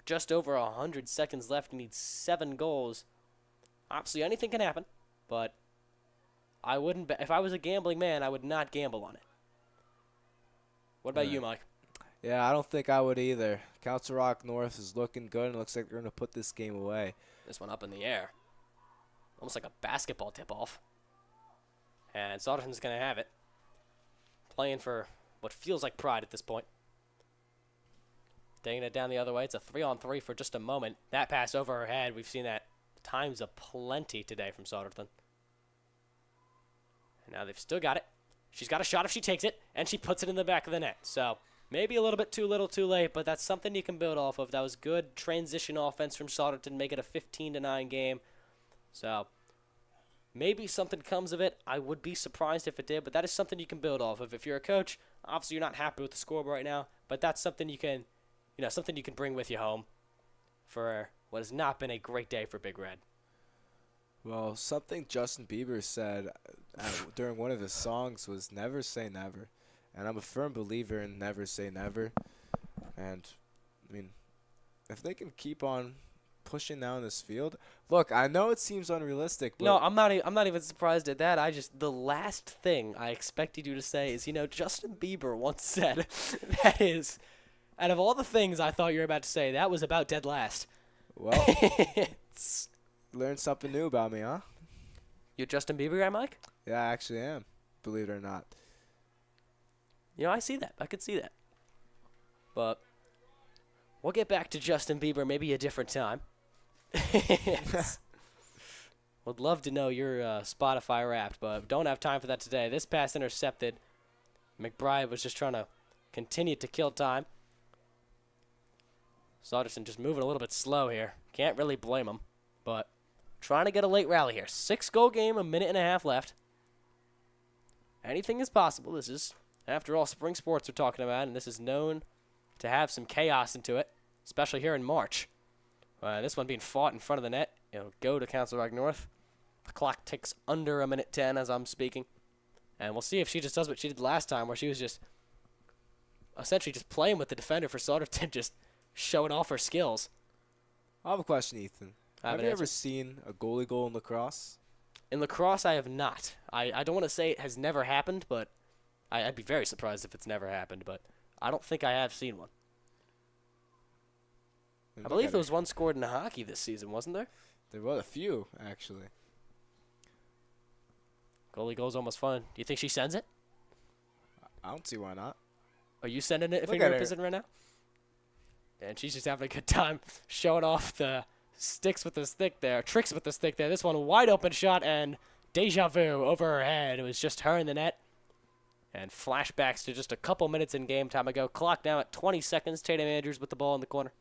just over 100 seconds left. You need 7 goals. Obviously, anything can happen, but I wouldn't. If I was a gambling man, I would not gamble on it. What about you, Mike? Yeah, I don't think I would either. Council Rock North is looking good, and it looks like they're going to put this game away. This one up in the air. Almost like a basketball tip-off. And Souderton's going to have it. Playing for what feels like pride at this point. Taking it down the other way. It's a 3-on-3 for just a moment. That pass over her head. We've seen that times aplenty today from Souderton. And now they've still got it. She's got a shot if she takes it, and she puts it in the back of the net. So maybe a little bit too little too late, but that's something you can build off of. That was good transition offense from Souderton, make it a 15-9 game. So maybe something comes of it. I would be surprised if it did, but that is something you can build off of. If you're a coach, obviously you're not happy with the scoreboard right now, but that's something you can, something you can bring with you home for what has not been a great day for Big Red. Well, something Justin Bieber said during one of his songs was never say never. And I'm a firm believer in never say never. And, I mean, if they can keep on pushing down this field. Look, I know it seems unrealistic, but No, I'm not even surprised at that. The last thing I expected you to say is, Justin Bieber once said that is, out of all the things I thought you were about to say, that was about dead last. well, learned something new about me, huh? You a Justin Bieber guy, Mike? Yeah, I actually am, believe it or not. I see that. I could see that. But we'll get back to Justin Bieber maybe a different time. Would love to know your Spotify Wrapped, but don't have time for that today. This pass intercepted. McBride was just trying to continue to kill time. Souderton just moving a little bit slow here. Can't really blame him, but trying to get a late rally here. 6-goal game, 1.5 minutes left. Anything is possible. This is, after all, spring sports we're talking about, and this is known to have some chaos into it, especially here in March. This one being fought in front of the net. It'll go to Council Rock North. The clock ticks under 1:10 as I'm speaking. And we'll see if she just does what she did last time, where she was just essentially just playing with the defender for Souderton, just showing off her skills. I have a question, Ethan. I have Have an you answer. ever seen a goalie goal in lacrosse? In lacrosse, I have not. I don't want to say it has never happened, but I'd be very surprised if it's never happened, but I don't think I have seen one. I believe there was one scored in hockey this season, wasn't there? There were a few, actually. Goalie goal's almost fun. Do you think she sends it? I don't see why not. Are you sending it if Look you're in at a her. position right now? And she's just having a good time showing off the tricks with the stick there. This one, wide open shot, and deja vu over her head. It was just her in the net. And flashbacks to just a couple minutes in game time ago. Clock now at 20 seconds. Tatum Andrews with the ball in the corner.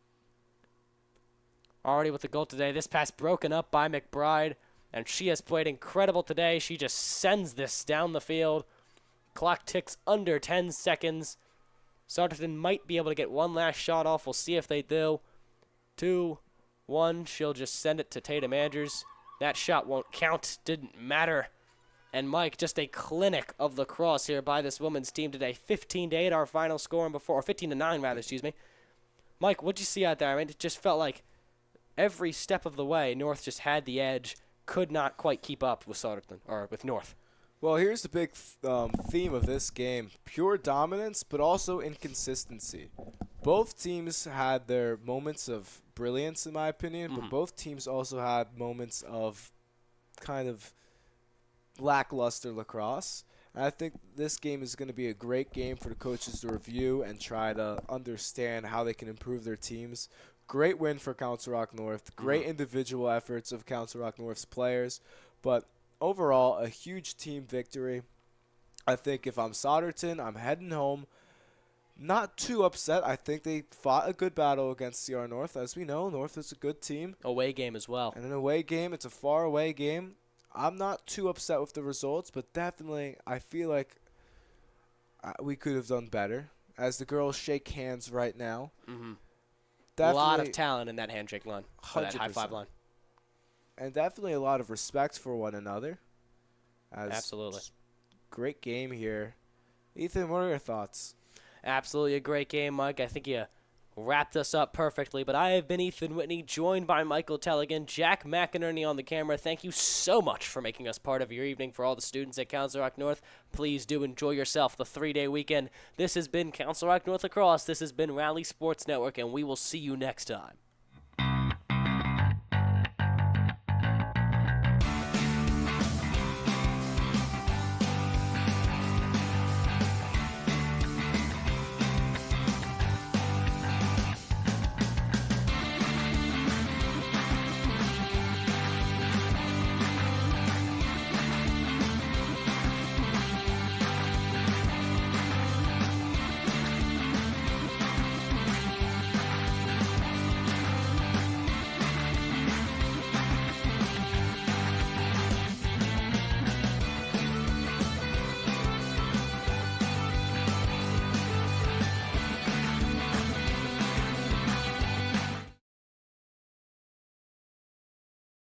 Already with the goal today. This pass broken up by McBride. And she has played incredible today. She just sends this down the field. Clock ticks under 10 seconds. Souderton might be able to get one last shot off. We'll see if they do. 2-1. She'll just send it to Tatum Andrews. That shot won't count. Didn't matter. And Mike, just a clinic of lacrosse here by this women's team today. 15-8 our final score before, or 15-9 rather, excuse me. Mike, what'd you see out there? I mean, it just felt like every step of the way, North just had the edge. could not quite keep up with Souderton or with North. Well, here's the big theme of this game. Pure dominance, but also inconsistency. Both teams had their moments of brilliance, in my opinion, but both teams also had moments of kind of lackluster lacrosse. And I think this game is going to be a great game for the coaches to review and try to understand how they can improve their teams. Great win for Council Rock North. Great individual efforts of Council Rock North's players. But overall, a huge team victory. I think if I'm Souderton, I'm heading home. Not too upset. I think they fought a good battle against CR North. As we know, North is a good team. Away game as well. And an away game, it's a far away game. I'm not too upset with the results, but definitely I feel like we could have done better. As the girls shake hands right now. A lot of talent in that handshake line, or that 100%. high five line. And definitely a lot of respect for one another. Absolutely. Great game here. Ethan, what are your thoughts? Absolutely a great game, Mike. I think you wrapped us up perfectly. But I have been Ethan Whitney, joined by Michael Telegin, Jack McInerney on the camera. Thank you so much for making us part of your evening. For all the students at Council Rock North, please do enjoy yourself the 3-day weekend. This has been Council Rock North Lacrosse. This has been Rally Sports Network, and we will see you next time.